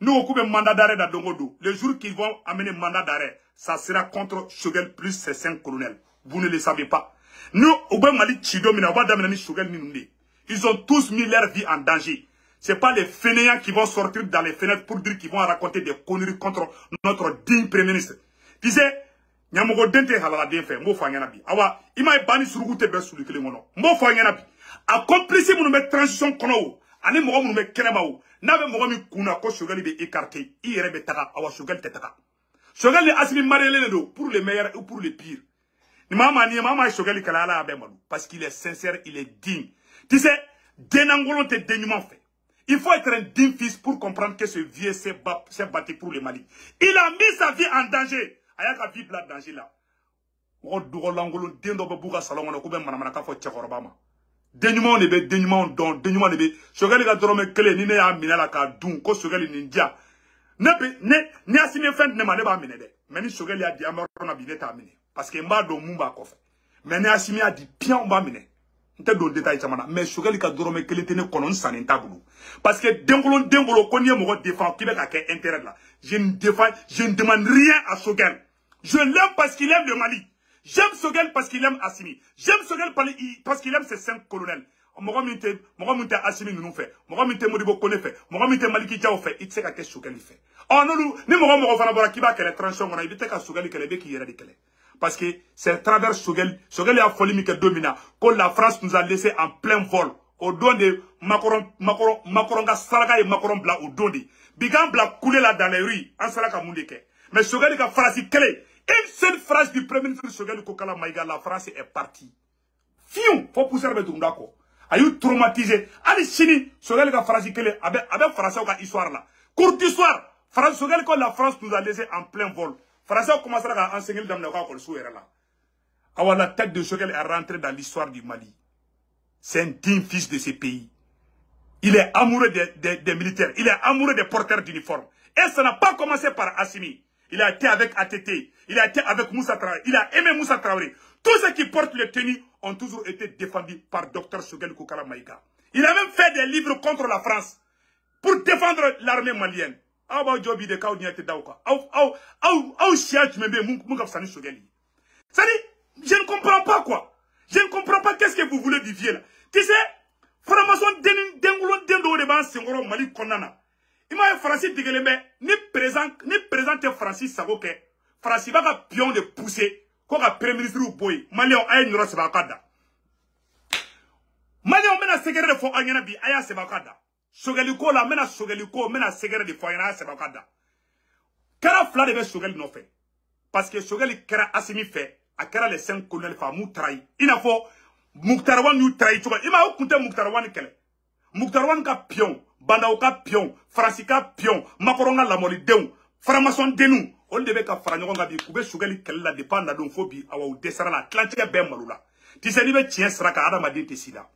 Nous occupons mandat d'arrêt dans Dongodo. Le jour qu'ils vont amener mandat d'arrêt, ça sera contre Shogel plus ses 5 colonels. Vous ne le savez pas. Nous, au Mali Chidomina, on va d'amener Shogel Ninoundé. Ils ont tous mis leur vie en danger. Ce n'est pas les fainéants qui vont sortir dans les fenêtres pour dire qu'ils vont raconter des conneries contre notre digne Premier ministre. Tu sais, Nyamogo Dente halala bien fait, mo fa nyanabi. Awa, ima bani surugute be sulu kele ngono. Mo fa nyanabi. Accomplice mu me transition kono. Ani mo mu me kenema o. Na be mo mi kuna ko Shogel be écarté. I yere be taka awa Shogel te taka. Shogel le asimi marele do pour les meilleurs ou pour les pires. Ni mama Shogel kala ala be malu parce qu'il est sincère, il est digne. Tu sais, Denangolo te dénuement fait. Il faut être un digne fils pour comprendre que ce vieux s'est battu pour le Mali. Il a mis sa vie en danger. aya ka vie bila danger la o dogo langolo den do be buka salon ngona ko be manamana ka fo chekoroba ma denyuma ne be denyuma don denyuma ne be Choguel ka dorome kele ni ne ya minala ka dun ko Choguel ninja ne asime fen ne ma ne ba mine de mais ni Choguel ya di amaro na bi ne ta mine parce que mba do mumba ko fe mais ne asime a di bien on ba mine nte do détail chamana mais Choguel ka dorome kele te ne konon sanin tabulu parce que dengolo ko ni mo défend qui be ka ke intérêt là je ne demande rien à Choguel. Je l'aime parce qu'il aime le Mali. J'aime Choguel parce qu'il aime Assimi. J'aime Choguel parce qu'il aime ses 5 colonels. Mogamite Assimi nous fait. Mogamite Modibo Kone fait. Mogamite Maliki Diao fait. Il sait qu'à qu'est-ce Choguel fait. Oh non, ni Mogamite qui va qu'elle est tranchant, on a évité qu'à Choguel qu'elle est qui ira de qu'elle est. Parce que c'est à travers Choguel. Choguel a folie que domina. Que la France nous a laissé en plein vol. Au don de Makoronga Salaga et Makoron Bla au don de. Bigan Bla coulé là dans les rues. En Salaka Moundeke. Mais Choguel a phrase clé. Une seule phrase du premier ministre Choguel Kokala Maïga, la France est partie. Fion, faut pousser avec Toundako. A eu traumatisé. Allez, Chini, Choguel a phrase clé. Avec français ou histoire là. Courte histoire. France Choguel quand la France nous a laissé en plein vol. Français a commencé à enseigner dans le cas sous là. Alors la tête de Choguel est rentrée dans l'histoire du Mali. C'est un digne fils de ce pays. Il est amoureux des militaires. Il est amoureux des porteurs d'uniformes. Et ça n'a pas commencé par Assimi. Il a été avec ATT. Il a été avec Moussa Traoré. Il a aimé Moussa Traoré. Tous ceux qui portent les tenues ont toujours été défendus par Dr Choguel Kokala Maïga. Il a même fait des livres contre la France pour défendre l'armée malienne. C'est-à-dire, je ne comprends pas quoi. Je ne comprends pas qu'est-ce que vous voulez du vieux là. Tu sais, franc-maçon dengulon dendo de ban sengoro Mali konana. Il m'a Francis Digelembe ni présente Francis Sagoke. Francis va pion de pousser ko ka premier ministre ou boy. Malion ay nyoro se bakada. Malion mena segere de fo anyana bi aya se bakada. Chogeliko la mena Chogeliko mena segere de fo anyana se bakada. Kara fla de be Choguel no fait. Parce que Choguel kera Assimi fait. A kera les 5 colonels fa mou trahi. Il a faut Mouktarwan yu trahi Choguel. Il m'a okunte Mouktarwan kele. Mouktarwan ka pion, Bandao ka pion, Francis ka pion, Makoronga la moli deun, Framason denu. On devait ka Franyoga bi koube Choguel kele la dépend na don fobi awa ou desara la Atlantique ben malula. Tu sais libe tien sraka Adamadin te sida.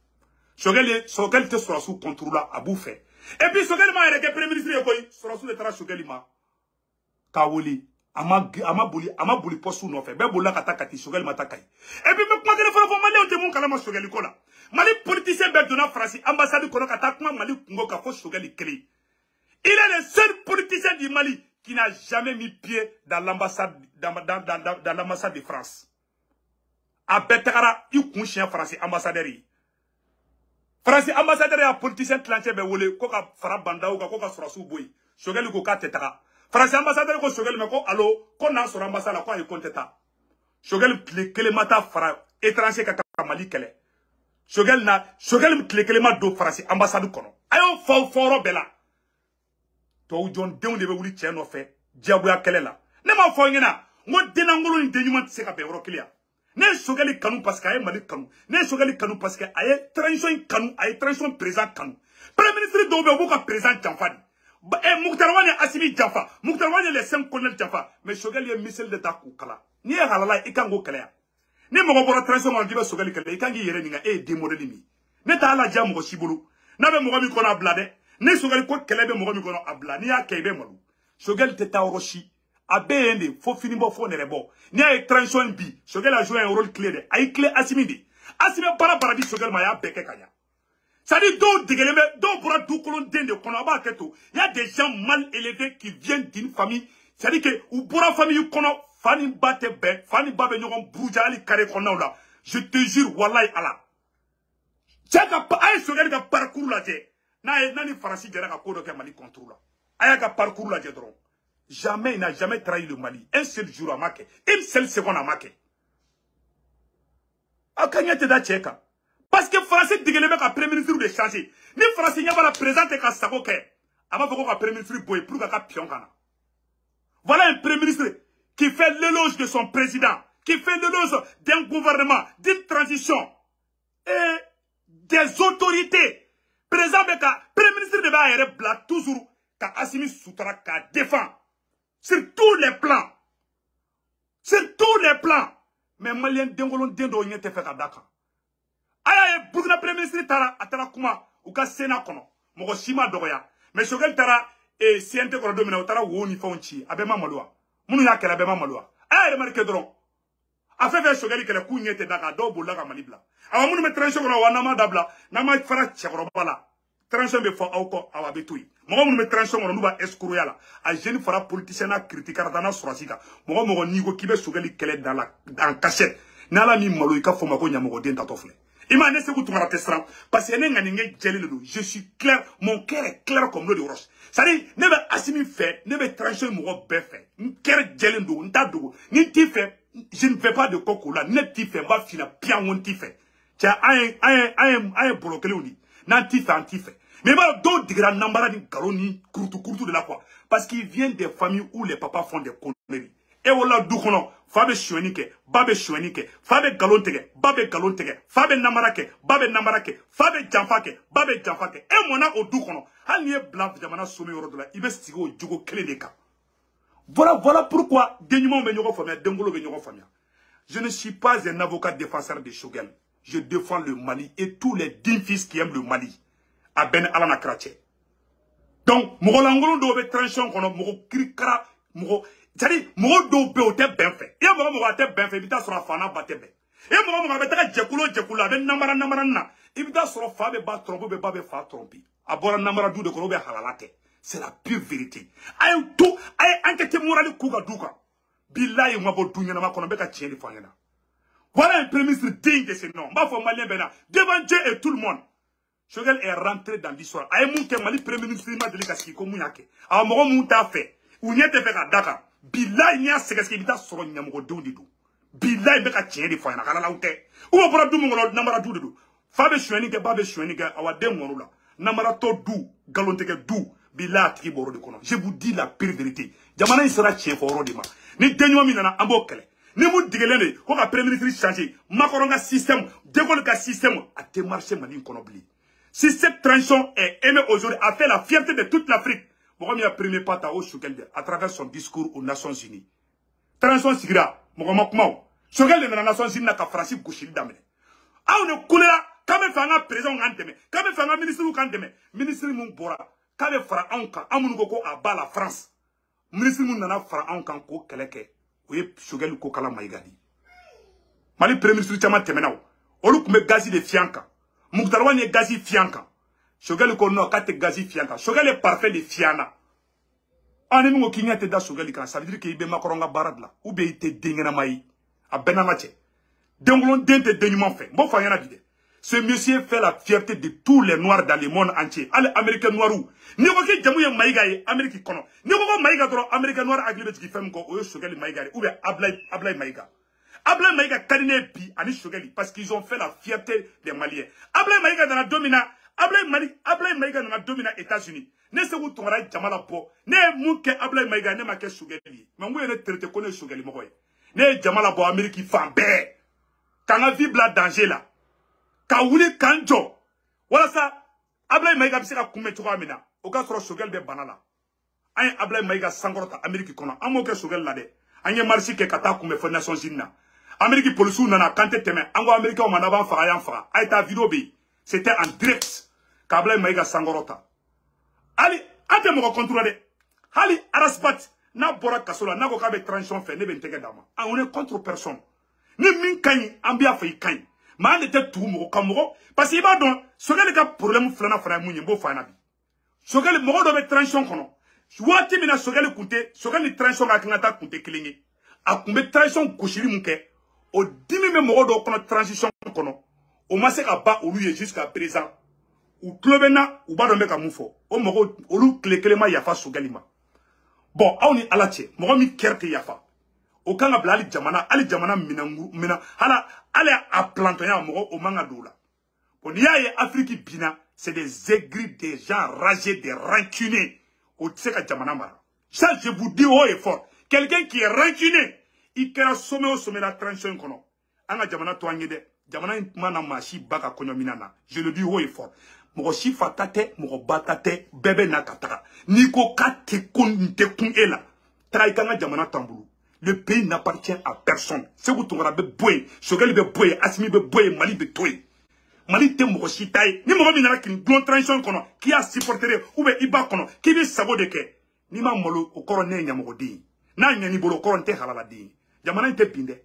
Choguel te sera sous contrôle à bouffer. Et puis Choguel m'a arrêté premier ministre yokoy, sera sous le tra Choguel ma. Kawoli. Ama boli posu no fe be bola kata kati Choguel matakai et puis me kwagele fa Mali on te mon kala ma Choguel kola Mali politicien be dona France ambassade kono kata kuma Mali kungo ka fo Choguel kele. Il est le seul politicien du Mali qui n'a jamais mis pied dans l'ambassade dans l'ambassade de France. A Betakara il kun chien français ambassadeur yi français ambassadeur a politicien clanché be wole ko ka fara bandao ko ka surasu boy Choguel ko ka tetaka Français ambassadeur ko Choguel me ko allo ko na soro ambassade ko ay konteta Choguel kelemata fara étranger ka Mali kele Choguel kelema do français ambassade kono ayo foro bela to John Deun de be wuli che no fe diabuya kele la ne ma fo ngina ngo denangolo ni denyuma se ka be woro klia ne Choguel kanu parce que ay Mali kanu ne Choguel kanu parce que ay transition présent kanu premier ministre do be ko présent Jamfadi Mouktarwan est Assimi Djafa. Mouktarwan est les 5 colonels Djafa. Mais Choguel est missile de Takoukala. Ni halala et kango kalea. Ni mogobora transition en diba Choguel kale. Ikangi yere ninga e démodeli. Ne ta ala jam mo shibulu. Na be mogami kono blade. Ne Choguel ko kelebe mogami kono abla. Ni ya kebe malu. Choguel te ta oroshi. Abende fo finimbo fo nerebo. Ni a transition bi. Choguel a joué un rôle clé de. Ay clé Assimi di. Assimi para di Choguel ma ya beke kanya. Ça dit, il y a des gens mal élevés qui viennent d'une famille. Ça dit que, ou pour la famille, je te jure, wallahi Allah. C'est un parcours là, parcours là, jamais, il n'a jamais trahi le Mali. Un seul jour à Maké. Une seule seconde à Maké. Parce que Français Digelebe ka premier ministre de changer. Ni Français n'y a pas la présente ka sako ke. Ama foko ka premier ministre boy pour ka pion kana. Voilà un premier ministre qui fait l'éloge de son président, qui fait l'éloge d'un gouvernement, d'une transition et des autorités. Président beka premier ministre de ba bla toujours ka Assimi Soutra ka défend sur tous les plans. Sur tous les plans. Mais Malien Dengolon Dendo n'y était fait à Dakar. Aïe, Burkina Premier ministre Tara, Atara Kuma, ou ka Sénat Kono, Moko Shima Doya. Mais Shogel Tara, et Siente Korodomina, ou Tara Woni Fonchi, Abema Maloa. Mounia Kelabema Maloa. Aïe, remarquez donc. A fait Shogeli que le coup n'y était Dakar, Dobo Laga Malibla. Alors, nous mettons tranchons au Wanama Dabla, Nama Fara Tcherobala. Tranchons de fois Auko, Awabetui. Moi, nous mettons tranchons au Nouba Escroyala. A jeune Fara politicien critique Ardana Surasika. Moi, mon niveau qui veut Shogeli qu'elle est dans cachette. Nala mi malo ika foma ko nyamoko den tatofle. Ima ne se ku tumara testran parce que nenga ninge jelele do. Je suis clair, mon cœur est clair comme l'eau de roche. Ça dit ne be asimi fait, ne be trancher mo be fait. Cœur jelele do, nta do. Ni ti fait, je ne fais pas de coco là, ne ti fait ba fina bien on ti fait. Tiens un bloqué ni. Nan ti fait anti fait. Mais bah d'autres digra nambara ni garoni kurtu de la quoi parce qu'ils viennent des familles où les papas font des conneries. Et voilà d'où qu'on Fabe chouenike, babe chouenike, fabe galontege, babe galontege, fabe namarake, babe namarake, fabe jamfake, babe jamfake. Et mona au doukono, haniye blanc jamana somme eurodola, ibe stigo djugo keledeka. Voilà pourquoi dénuement benyogo famia, dengolo benyogo famia. Je ne suis pas un avocat défenseur de Shogel. Je défends le Mali et tous les dignes fils qui aiment le Mali. À Ben Alana Kraché. Donc, Mogolangolo dobe tranchon kono, mogo krikara, mogo. C'est-à-dire, moi, je suis bien fait. Et moi, je suis bien fait. Il y a sur la fana batebe. Et moi, je suis jekulo, avec namara. Il y a sur la femme bat trompe, babe fa trompe. Abora namara du de korobe halalate. C'est la pure vérité. Aïe tout, aïe enquête morale kuga duka. Billahi mabo dunya na makono beka tieni fanyana. Voilà un premier ministre digne de ce nom. Ma foi malien bena. Devant Dieu et tout le monde. Shogel est rentré dans l'histoire. Aïe mouke mali premier ministre ma delikasi ko munyake. A mo mouta fait. Ou n'y était fait à Dakar. Billahi n'y a ce que bita soro nyamugo dundi du. Billahi beka tieni fanyana kala laute. Ou bora du mo namara du du. Fabe choueni ke babe choueni ke awa dem la. Namara to du galonte ke du. Billahi tiki boro de kono. Je vous dis la pure vérité. Jamana sera chien foro de ma. Ni denyo mi nana ambo kele. Ni mu digelene ko ka premier ministre changer. Makoronga système, dégol ka système a démarché mali konobli. Si cette transition est aimée aujourd'hui, a fait la fierté de toute l'Afrique. Moi, je premier pas au Shogel à travers son discours aux Nations Unies. Transition sigira, moi Shogel de la Nations Unies n'a qu'à Francis Gouchil d'amener. Ah, on est coulé là, quand même fait un président nganteme, quand même fait un ministre ou nganteme, ministre moun bora, quand même fera anka, amunugoko à bas la France. Ministre moun nana fera anka ko keleke, oui Shogel ko kala maigadi. Mali premier ministre chama temenao, olu kume gazi de fianka, Mouktarwan est gazi fianka. Shogel ko no kate gazi fianka. Shogel est parfait de fiana. Ane mo kinya te da Shogel kan, ça veut dire que ibe makoronga barad la, ou be ite dengena mai, a benamache. Dengolon dente deniment fait. Bon fa yana bide. Ce monsieur fait la fierté de tous les noirs dans le monde entier. Allez américain noirou. Ni ko ki jamu ye maiga ye Amérique kono. Ni ko maiga dro américain noir agribe ki fem ko o Shogel maiga ou be ablay maiga. Ablay Maïga Karine Pi, Ani Shogeli, parce qu'ils ont fait la fierté des Maliens. Ablay Maïga dans la domina, Ablay Maïga dans la domina États-Unis. Ne se vous tombera Jamala Po, ne mouke Ablay Maïga ne make Shogeli. Mais vous ne traitez qu'on est Shogeli Mokoy. Ne Jamala Po Amérique fan bé. Quand la vie bla danger là. Quand vous voulez kanjo. Voilà ça. Ablay Maïga bisera kume chouka amina. Oka soro Shogel be banala. Aïe Ablay Maïga sangorota Amérique kono. Amoke Shogel là de. Aïe marchi ke kata kume fo Nations Unies. Amérique police nana kante teme ango américain manaba fara yan fara aita vidéo bi c'était en direct kabla maiga sangorota ali ate mo contrôler ali arasbat na bora kasola na ko kabe transition fait ne bentege dama on est contre personne ni min kany ambia fay kany ma ne te tout mo kamoro parce que ba don Shogel ka problème flana fara munye bo fana bi Shogel mo do be transition kono wati mina Shogel kunte Shogel ni transition ka ngata kunte kilingi akumbe transition kushiri munke au 10 000 moros de transition, au massé à bas au lieu jusqu'à présent. Ou clubena, ou bas de mec à moufo. Au moro, au loup clécléma yafa Shogelima. Bon, on est à la tché, moromi kerke yafa. Au kangabla ali jamana mina, hala, allez à planter un moro au mangadoula. Bon, yaye Afrique bina, c'est des aigris, des gens ragés, des rancunés. Au tseka jamana mara. Ça, je vous dis haut et fort. Quelqu'un qui est rancuné. Il kera sommet au sommet la transition kono. Anga jamana to angede. Jamana mana mashi baka konyo minana. Je le dis haut et fort. Moko shifa tate, moko batate, bebe nakataka. Niko kate kun te kun ela. Traikanga jamana tambulu. Le pays n'appartient à personne. C'est où Tongara be boye, Choguel be boye, Assimi be boye, Mali be toye. Mali te moko shitaye. Ni moko minara ki blon transition kono, qui a supporté ou be iba kono, qui be sabo de ke. Ni ma molo o koron ne nyamoko di. Na nyani bolo koron te halala di. Jamana te pinde.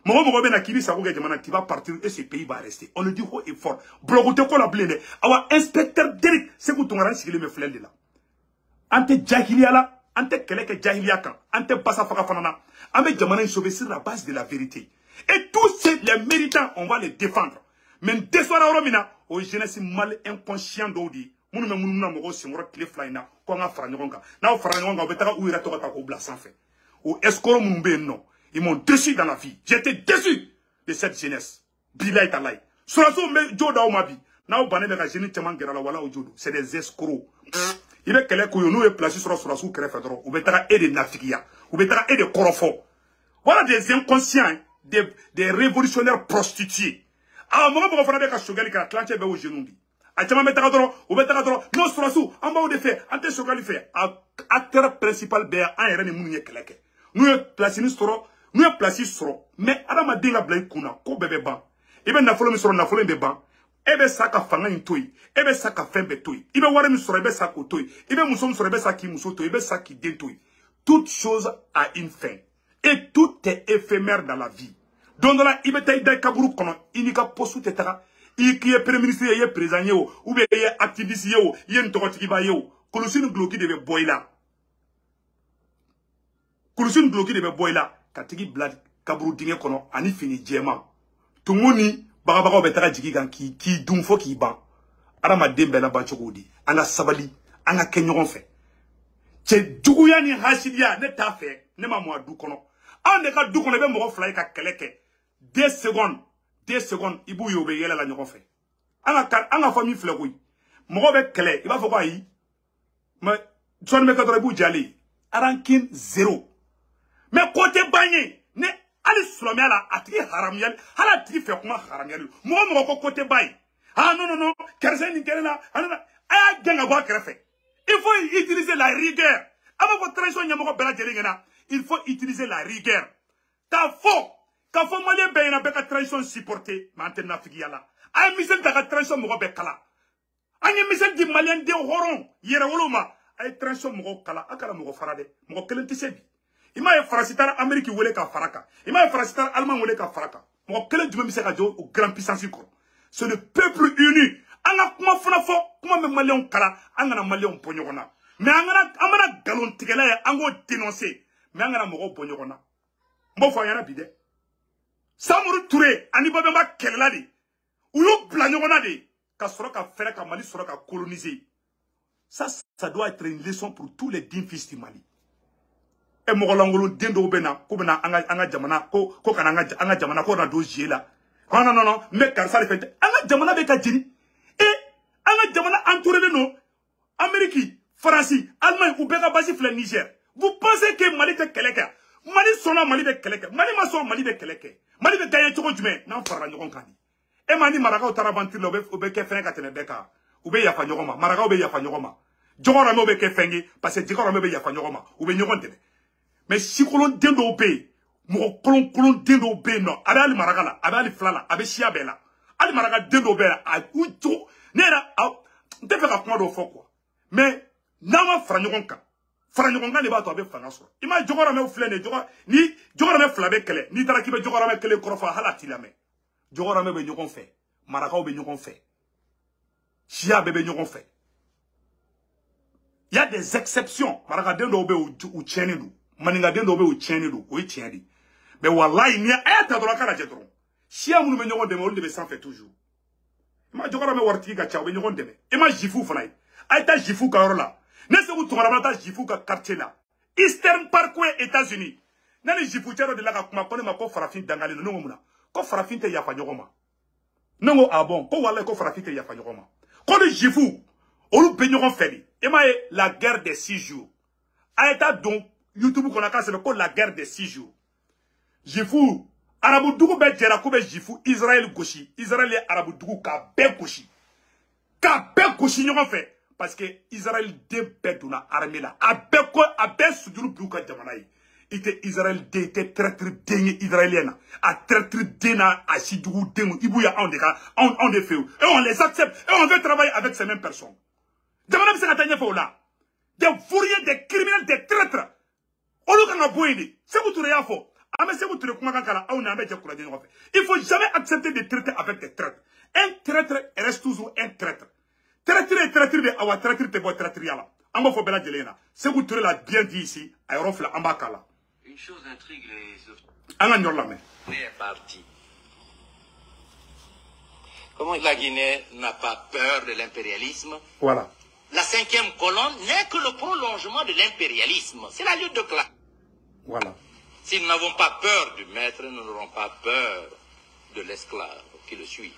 Moko be na kibi sabo ke jamana qui va partir et ce pays va rester. On le dit haut et fort. Blogote ko la blende. Awa inspecteur Derek, c'est où Tongara sigile me flende là. Ante jahiliya la. Ante keleke jahiliya kan, ante basa faka fanana, ame jamana sauver sur la base de la vérité. Et tous les méritants, on va les défendre. Mais désoira romina, aux jeunesse mal inconscient d'odi, mounou me mounou na mogo simora kile flyna, ko nga faranyogonga. Na o faranyogonga, obetaka ou ira toka ko bla sans fait. Ou escoro moumbe non. Ils m'ont déçu dans la vie. J'étais déçu de cette jeunesse. Bilay talay. Suraso me joda o ma vie. Na o bané beka jeune tchaman gerala wala o jodo. C'est des escrocs. Il est quelqu'un qui nous est placé sur la sous crève ou betara et des nafikia, ou betara et des corofos. Voilà des inconscients, des révolutionnaires prostitués. Ah, moi, je vais faire un chogali qui a clanché au genou. A chama betara doro, ou betara doro, non sur la sous, en bas au défait, ante chogali fait. Acteur principal béa, un erreur de mounier keleke. Nous est placé sur, mais Adama dinga blay kuna, ko bébé ban. Et ben na follow sur na follow ban. Ebe saka fanga intoi, ebe saka fembe toi, ibe ware mi soro ebe saka toi, ibe muso soro ebe saki muso toi, ebe saki den toi. Toute chose a une fin. Et tout est éphémère dans la vie. Donc là, ibe taï da kaburu kono, inika posu tetara, iki ye premier ministre ye président yo, ou be ye activiste yo, ye ntokotiki ba yo, kolusin gloki debe boyla. Kolusin gloki debe boyla, katiki blad kaburu dinge kono, ani fini djema. Tumuni, Bagabaga betara jigigan ki dumfo ki ban. Arama dembe la banchogodi. Anga sabali. Anga kenyoron fe. Che juguya ni hasidia ne ta fe. Ne ma mwa du kono. An de ka du kono be moko fly ka keleke. 2 secondes. 2 secondes. Ibu yo be yela la nyoron fe. Anga famille flekoui. Moko be kele. Iba foko ayi. Mais, son me kadore bu jali. Arankin 0. Mais côté bagné. Ne. Ali slomia la atigi haramyal, hala atigi fait comment haramyal. Moi ko côté bay. Ah non, kersen ni kerela, aya genga bo krefe. Il faut utiliser la rigueur. Avant votre trahison nyamoko bela jelingena, il faut utiliser la rigueur. Ta fo, ka fo malien be na be ka trahison supporter, maintenant figi yala. Ay misel ta ka trahison mo be kala. Anya misel di malien de horon, yere woloma, ay trahison mo kala, akala mo farade, mo kelenti sebi. Il m'a farasitar Amérique wele ka faraka. Il m'a farasitar Allemand wele ka faraka. Mon quel du même c'est au grand puissance. C'est le peuple uni. Anga kuma fana fo, kuma me malien kala, anga na malien ponyona. Mais amana galon tigela ya ango dénoncer. Mais anga na mo ponyona. Mbo fa yana bide. Samuru Touré, ani babemba kelela di. Uyo blanyona di. Ka soro ka fere ka Mali soro ka coloniser. Ça doit être une leçon pour tous les dignes fils du Mali. E mogolangolo dendo bena ko bena anga jamana ko kana anga jamana ko na dossier la non mais car ça le fait anga jamana be ka jini et anga jamana entouré de nous Amérique, France, Allemagne ou beka basi fle Niger. Vous pensez que Mali te keleka? Mali sona Mali be keleka. Mali ma sona Mali be keleka. Mali be gaye choko jume na fara nyokon kani. E mani maraka o taravantir lo be ke fenga tene beka. Ube ya fa nyokoma, maraka ube ya fa nyokoma. Jogora no be ke fengi parce que jogora no be ya fa nyokoma, ube nyokon tene. Mais si kolon dendo be, mo kolon dendo be no, abe ali maraka la, abe ali flala, abe shia be la. Ali maraka dendo be la, a ujo, nera, nte fe ka kuma do fo quoi. Mais, nama fara nyokon ka. Fara nyokon ka ne ba to abe fanga so. Ima jogora me flene, ni jogora me flabe kele, ni tara kibe jogora me kele korofa halati la me. Jogora me be nyokon fe. Maraka be nyokon fe. Shia be nyokon fe. Il y a des exceptions. Maraka dendo be ou tieni du. Maninga dendo be ou tieni du. Ou tieni. Mais wallahi ni a ta droit kala jetron. Shia munu be nyokon de me, on de s'en fait toujours. Ima jogora me warti ga chaw be nyokon de me. Ima jifu fanay. Aïta jifu ka yorola. Ne se vous tourna jifu ka quartier là. Eastern Parkway, États-Unis. Nani jifu chero de la ka kuma kone ma ko farafin dangali no ngomuna. Ko farafin te yafa nyokoma. Nongo abon, ko wala ko farafin te yafa nyokoma. Ko de jifu, olu be nyokon fedi. Ema la guerre des 6 jours. Aïta donc YouTube qu'on a cassé le ko la guerre des 6 jours. Jifu, arabu dugu be jera ko be jifu Israël goshi. Israël arabu dugu ka be goshi. Ka be goshi nyokon fe. Parce que Israël débête dans l'armée là. A be souduru buka jamanaï. ite Israël de ite traître dengue israélienne a traître dena a sidou dengu ibuya on de fait et on les accepte et on veut travailler avec ces mêmes personnes. Demandez ce que tu là. Des fourriers, des criminels, des traîtres. On le a boyé. C'est vous tout rien faux. Il faut jamais accepter de traiter avec des traîtres. Un traître reste toujours un traître. Traître et traître de awa traître te boit traître yala. Amba fo bela jelena. C'est vous tout l'a bien dit ici. Aérofla ambakala. Une chose intrigue les Anga nyorla me. parti. Comment la Guinée n'a pas peur de l'impérialisme? Voilà. La 5e colonne n'est que le prolongement de l'impérialisme. C'est la lutte de classe. Voilà. Si nous n'avons pas peur du maître, nous n'aurons pas peur de l'esclave qui le suit.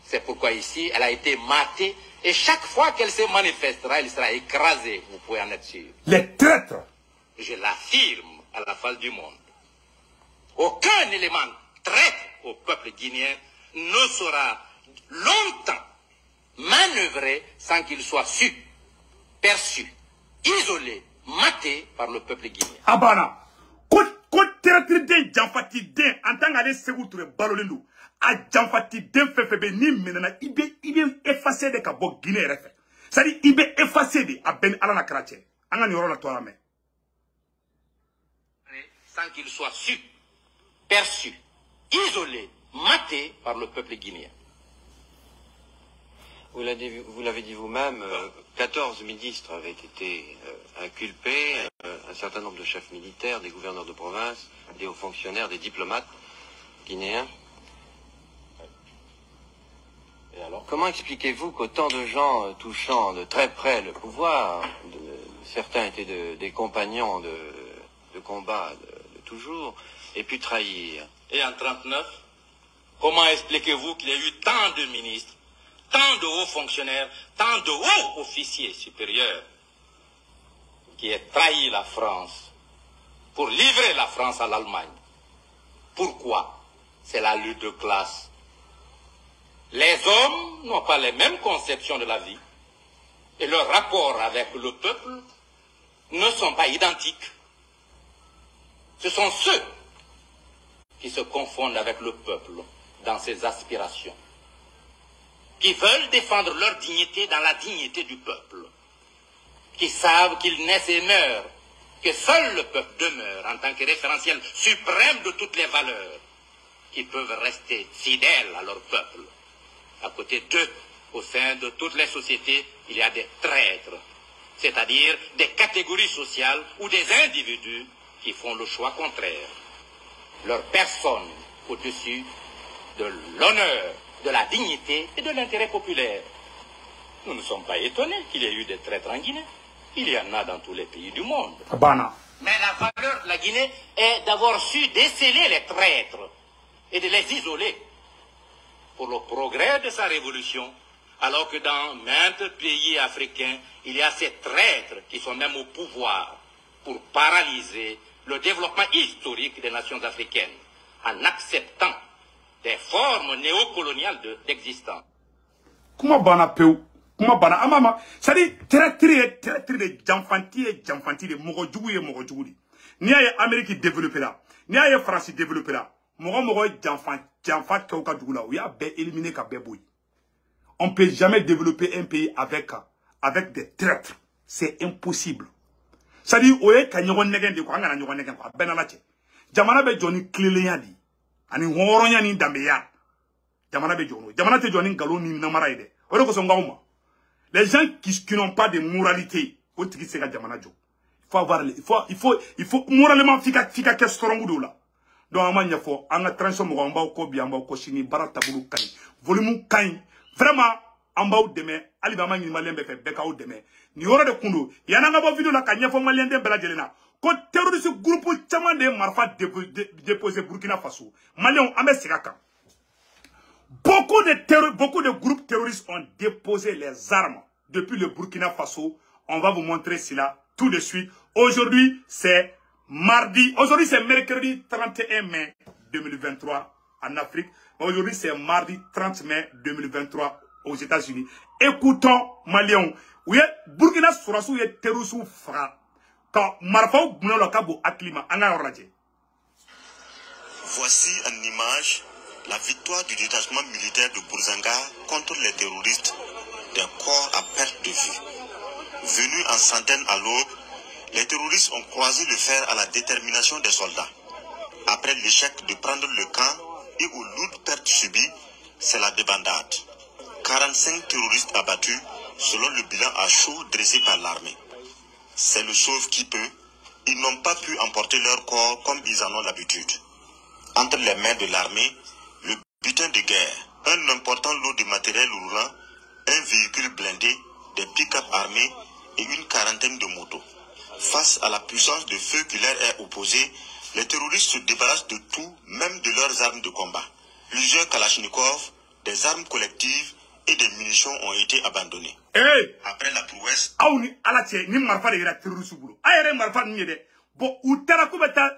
C'est pourquoi ici, elle a été matée et chaque fois qu'elle se manifestera, elle sera écrasée. Vous pouvez en être sûr. Les traîtres. Je l'affirme à la face du monde. Aucun élément traître au peuple guinéen ne sera longtemps manœuvré sans qu'il soit su, perçu, isolé, maté par le peuple guinéen. Abana. Ko traître den janfati den en tant qu'aller segoutre balolendo. A janfati den fefebe ni menana ibe effacer de kabo Guinée refe. C'est-à-dire ibe effacer de a ben ala na krache. Anga ni oro na to me. Sans qu'il soit su, perçu, isolé, maté par le peuple guinéen. Vous l'avez dit vous-même, 14 ministres avaient été inculpés, un certain nombre de chefs militaires, des gouverneurs de province, des hauts fonctionnaires, des diplomates guinéens. Et alors, comment expliquez-vous qu'autant de gens touchant de très près le pouvoir, certains étaient des compagnons de combat de toujours, aient pu trahir? Et en 1939, comment expliquez-vous qu'il y a eu tant de ministres, tant de hauts fonctionnaires, tant de hauts officiers supérieurs qui aient trahi la France pour livrer la France à l'Allemagne? Pourquoi? C'est la lutte de classe. Les hommes n'ont pas les mêmes conceptions de la vie et leurs rapports avec le peuple ne sont pas identiques. Ce sont ceux qui se confondent avec le peuple dans ses aspirations, qui veulent défendre leur dignité dans la dignité du peuple, qui savent qu'ils naissent et meurent, que seul le peuple demeure en tant que référentiel suprême de toutes les valeurs, qui peuvent rester fidèles à leur peuple. À côté d'eux, au sein de toutes les sociétés, il y a des traîtres, c'est-à-dire des catégories sociales ou des individus qui font le choix contraire. Leur personne au-dessus de l'honneur, de la dignité et de l'intérêt populaire. Nous ne sommes pas étonnés qu'il y ait eu des traîtres en Guinée. Il y en a dans tous les pays du monde. Abana. Mais la valeur de la Guinée est d'avoir su déceler les traîtres et de les isoler pour le progrès de sa révolution, alors que dans maints pays africains, il y a ces traîtres qui sont même au pouvoir pour paralyser le développement historique des nations africaines en acceptant des formes néocoloniales d'existence. Comment bana peu? Comment bana amama? Ça dit traître de jamfanti de mogojougou. Ni aye Amérique développé là, ni aye France développé là. Mogo jamfat kauka dougula, ou ya bé éliminé ka bé boui. On peut jamais développer un pays avec des traîtres. C'est impossible. Ça dit oye ka nyogon negen de ko ngana nyogon negen ko benalache. Jamana be joni kleleya di. Ani horonya ni dambeya. Jamana be jono. Jamana te joni ngalo ni namara ide. Ore ko songa uma. Les gens qui n'ont pas de moralité, o tigi se ka jamana jo. Il faut moralement fika ke strongu là. Donc amanya fo anga transition mo ngamba ko bi amba ko sini barata bulu kan. Volume kan. Vraiment amba ou deme ali ba mangi malembe fe beka ou deme. Ni horo de kundo. Yana ngaba video la kanya fo malende bela jelena. Ko terroriste groupe chama de marfa déposé Burkina Faso. Malion amé sigaka. Beaucoup de groupes terroristes ont déposé les armes depuis le Burkina Faso. On va vous montrer cela tout de suite. Aujourd'hui, c'est mercredi 31 mai 2023 en Afrique. Aujourd'hui, c'est mardi 30 mai 2023 aux États-Unis. Écoutons, Maliens. Oui, Burkina Faso est terroriste fra. ka marfaw bunalo ka bo aklima anga oraje. Voici en image la victoire du détachement militaire de Bourzanga contre les terroristes des corps à perte de vue. Venus en centaines à l'aube, les terroristes ont croisé le fer à la détermination des soldats. Après l'échec de prendre le camp et aux lourdes pertes subies, c'est la débandade. 45 terroristes abattus selon le bilan à chaud dressé par l'armée. C'est le sauve qui peut. Ils n'ont pas pu emporter leur corps comme ils en ont l'habitude. Entre les mains de l'armée, le butin de guerre, un important lot de matériel roulant, un véhicule blindé, des pick-up armés et une quarantaine de motos. Face à la puissance de feu qui leur est opposée, les terroristes se débarrassent de tout, même de leurs armes de combat. Plusieurs kalachnikovs, des armes collectives et des munitions ont été abandonnées. Hey! Après la prouesse, Aouni alache ni marfa de terroriste bulu. Ayere marfa ni de. Bon ou tera kubeta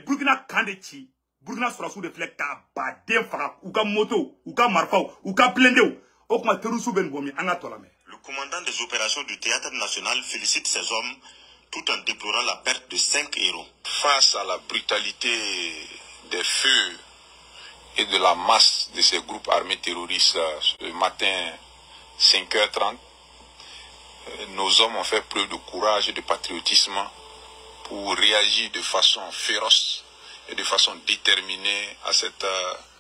Burkina kandechi. Burkina sera sous de flèches ka ba den fara ou ka moto ou ka marfa ou ka blindé ou kuma terroriste ben bomi anga tolame. Le commandant des opérations du Théâtre National félicite ses hommes tout en déplorant la perte de 5 héros. Face à la brutalité des feux et de la masse de ces groupes armés terroristes ce matin 5h30, nos hommes ont fait preuve de courage et de patriotisme pour réagir de façon féroce et de façon déterminée à cette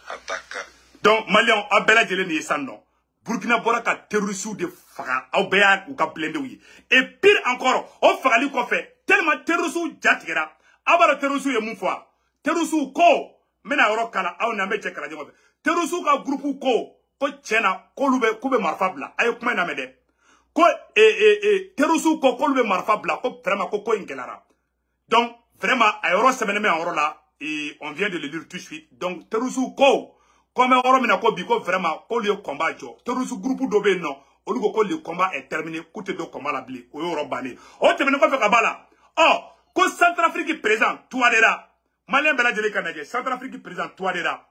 attaque. Donc, Maliens, Abela Djeleni et Sandon, Burkina Boraka terroriste de Fara, Aubéa ou Kaplende. Et pire encore, on fera lui qu'on fait tellement terroriste Jatira, Abara terroriste et Moufoua, terroriste ko, mena Rokala, a un amé tchekara, terroriste ka groupe ko tchena, ko lube, koube marfabla, ayo koumen amede. Ko, terroriste ko lube marfabla, ko vraiment ko ingelara. Donc, vraiment, aéro semaine en oro là, et on vient de le lire tout de suite. Donc, terroriste ko, comme oro mina ko biko vraiment, ko lieu combat jo. Terroriste groupe dobe non, au lieu que le combat est terminé, coûte de combat la blé, au euro bané. Oh, terminé quoi fait kabala. Oh, ko Centrafrique présent, toi déjà. Malien bela djele kanadje, Centrafrique présent, toi déjà.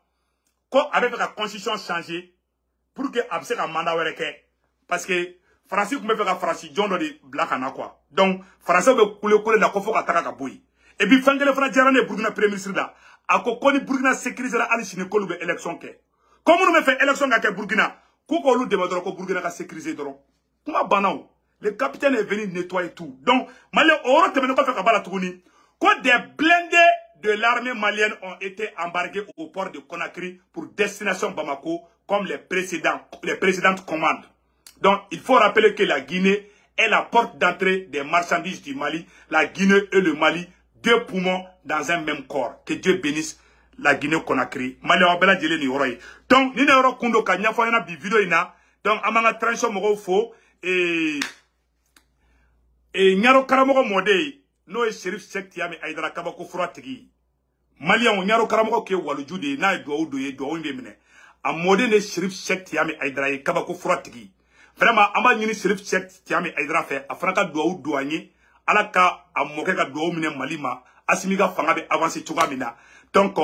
Ko avec la constitution changée, pour que abse ka mandat wereke. Parce que, Français comme fait ka Français, John de Black ana quoi. Donc, Français be koule na kofo ka taka ka boy. Et puis, Fangele Fra Djarane Burkina Premier ministre là. Ako koni Burkina sécurisé la alishine kolube élection ke. Comment nous me fait élection ka Burkina? Koko lu demadro ko Burkina ka sécurisé doro. Kuma banao. Le capitaine est venu nettoyer tout. Donc, Malien oro te meno ko fait ka bala touni. Quand des blindés de l'armée malienne ont été embarqués au port de Conakry pour destination Bamako comme les précédentes commandes. Donc, il faut rappeler que la Guinée est la porte d'entrée des marchandises du Mali. La Guinée et le Mali, deux poumons dans un même corps. Que Dieu bénisse la Guinée-Conakry. Mali wabela djele ni oroy. Donc, ni ne oro kundo ka nyafo yana bi video ina. Donc, amanga transition moko fo et nyaro karamoko modei no e Sheriff Cheikh Tiame Aidara kabako furatigi. Mali on nyaro karamoko ke walujude na do mbe mine. A modé ne Sheriff Cheikh Tiame Aidara kabako furatigi. Vraiment, amba nyini Sheriff Cheikh Tiame Aidara fait afranka doou douanier alaka amoke ka doou mine malima asimiga fanga be avancer tuga mina. Donc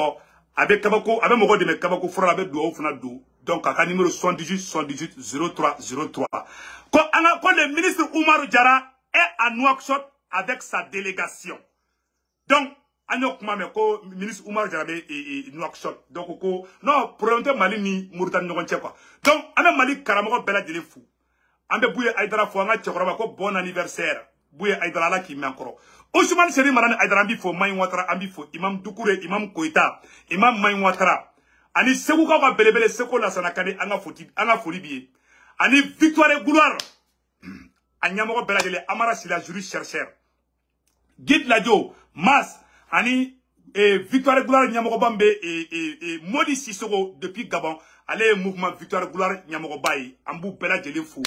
avec kabako avec moko de me kabako fura avec doou funa do. Donc à numéro 78 03 03. Quand le ministre Oumarou Diarra est à Nouakchott avec sa délégation. Donc Anyok Mame ko ministre Oumarou Diarra et Nouakchott. Donc ko non pour Mali ni Mauritanie non quoi. Donc ame Mali karamoko bela djele fou. Ambe Bouye Aïdara fo nga tchekoroba ko bon anniversaire. Bouye Aïdara la ki menkoro. Ousmane Seri Marane Aïdara ambi fo Maï Ouattara ambi fo Imam Doukouré, Imam Koïta, Imam Maï Ouattara. Ani Sekou ka belebele Seko la sanakane anga foli biye. Ani Victoire Gouloir. Anyamoko bela djele Amara Sila juriste chercheur. Guide Ladio, Mas, Ani Victoire Gouloir Nyamoko Bambe et Modi Sissoko depuis Gabon. Allez mouvement Victoire Gouloir Nyamoko Baye. Ambou bela djele fou.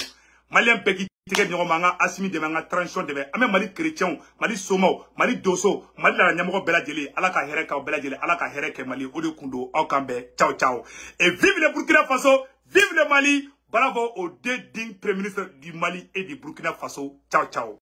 Malien Peki Tike Nyomanga, Asimi de Manga, Transition de Ame Mali Chrétien, Mali Somo, Mali Dosso, Mali la Nyamoko Bela Djele, Alaka Hereka ou Bela Djele, Alaka Hereke Mali, Ode Kundo, Okambe, ciao ciao. Et vive le Burkina Faso, vive le Mali, bravo aux deux dignes premiers ministres du Mali et du Burkina Faso, ciao ciao.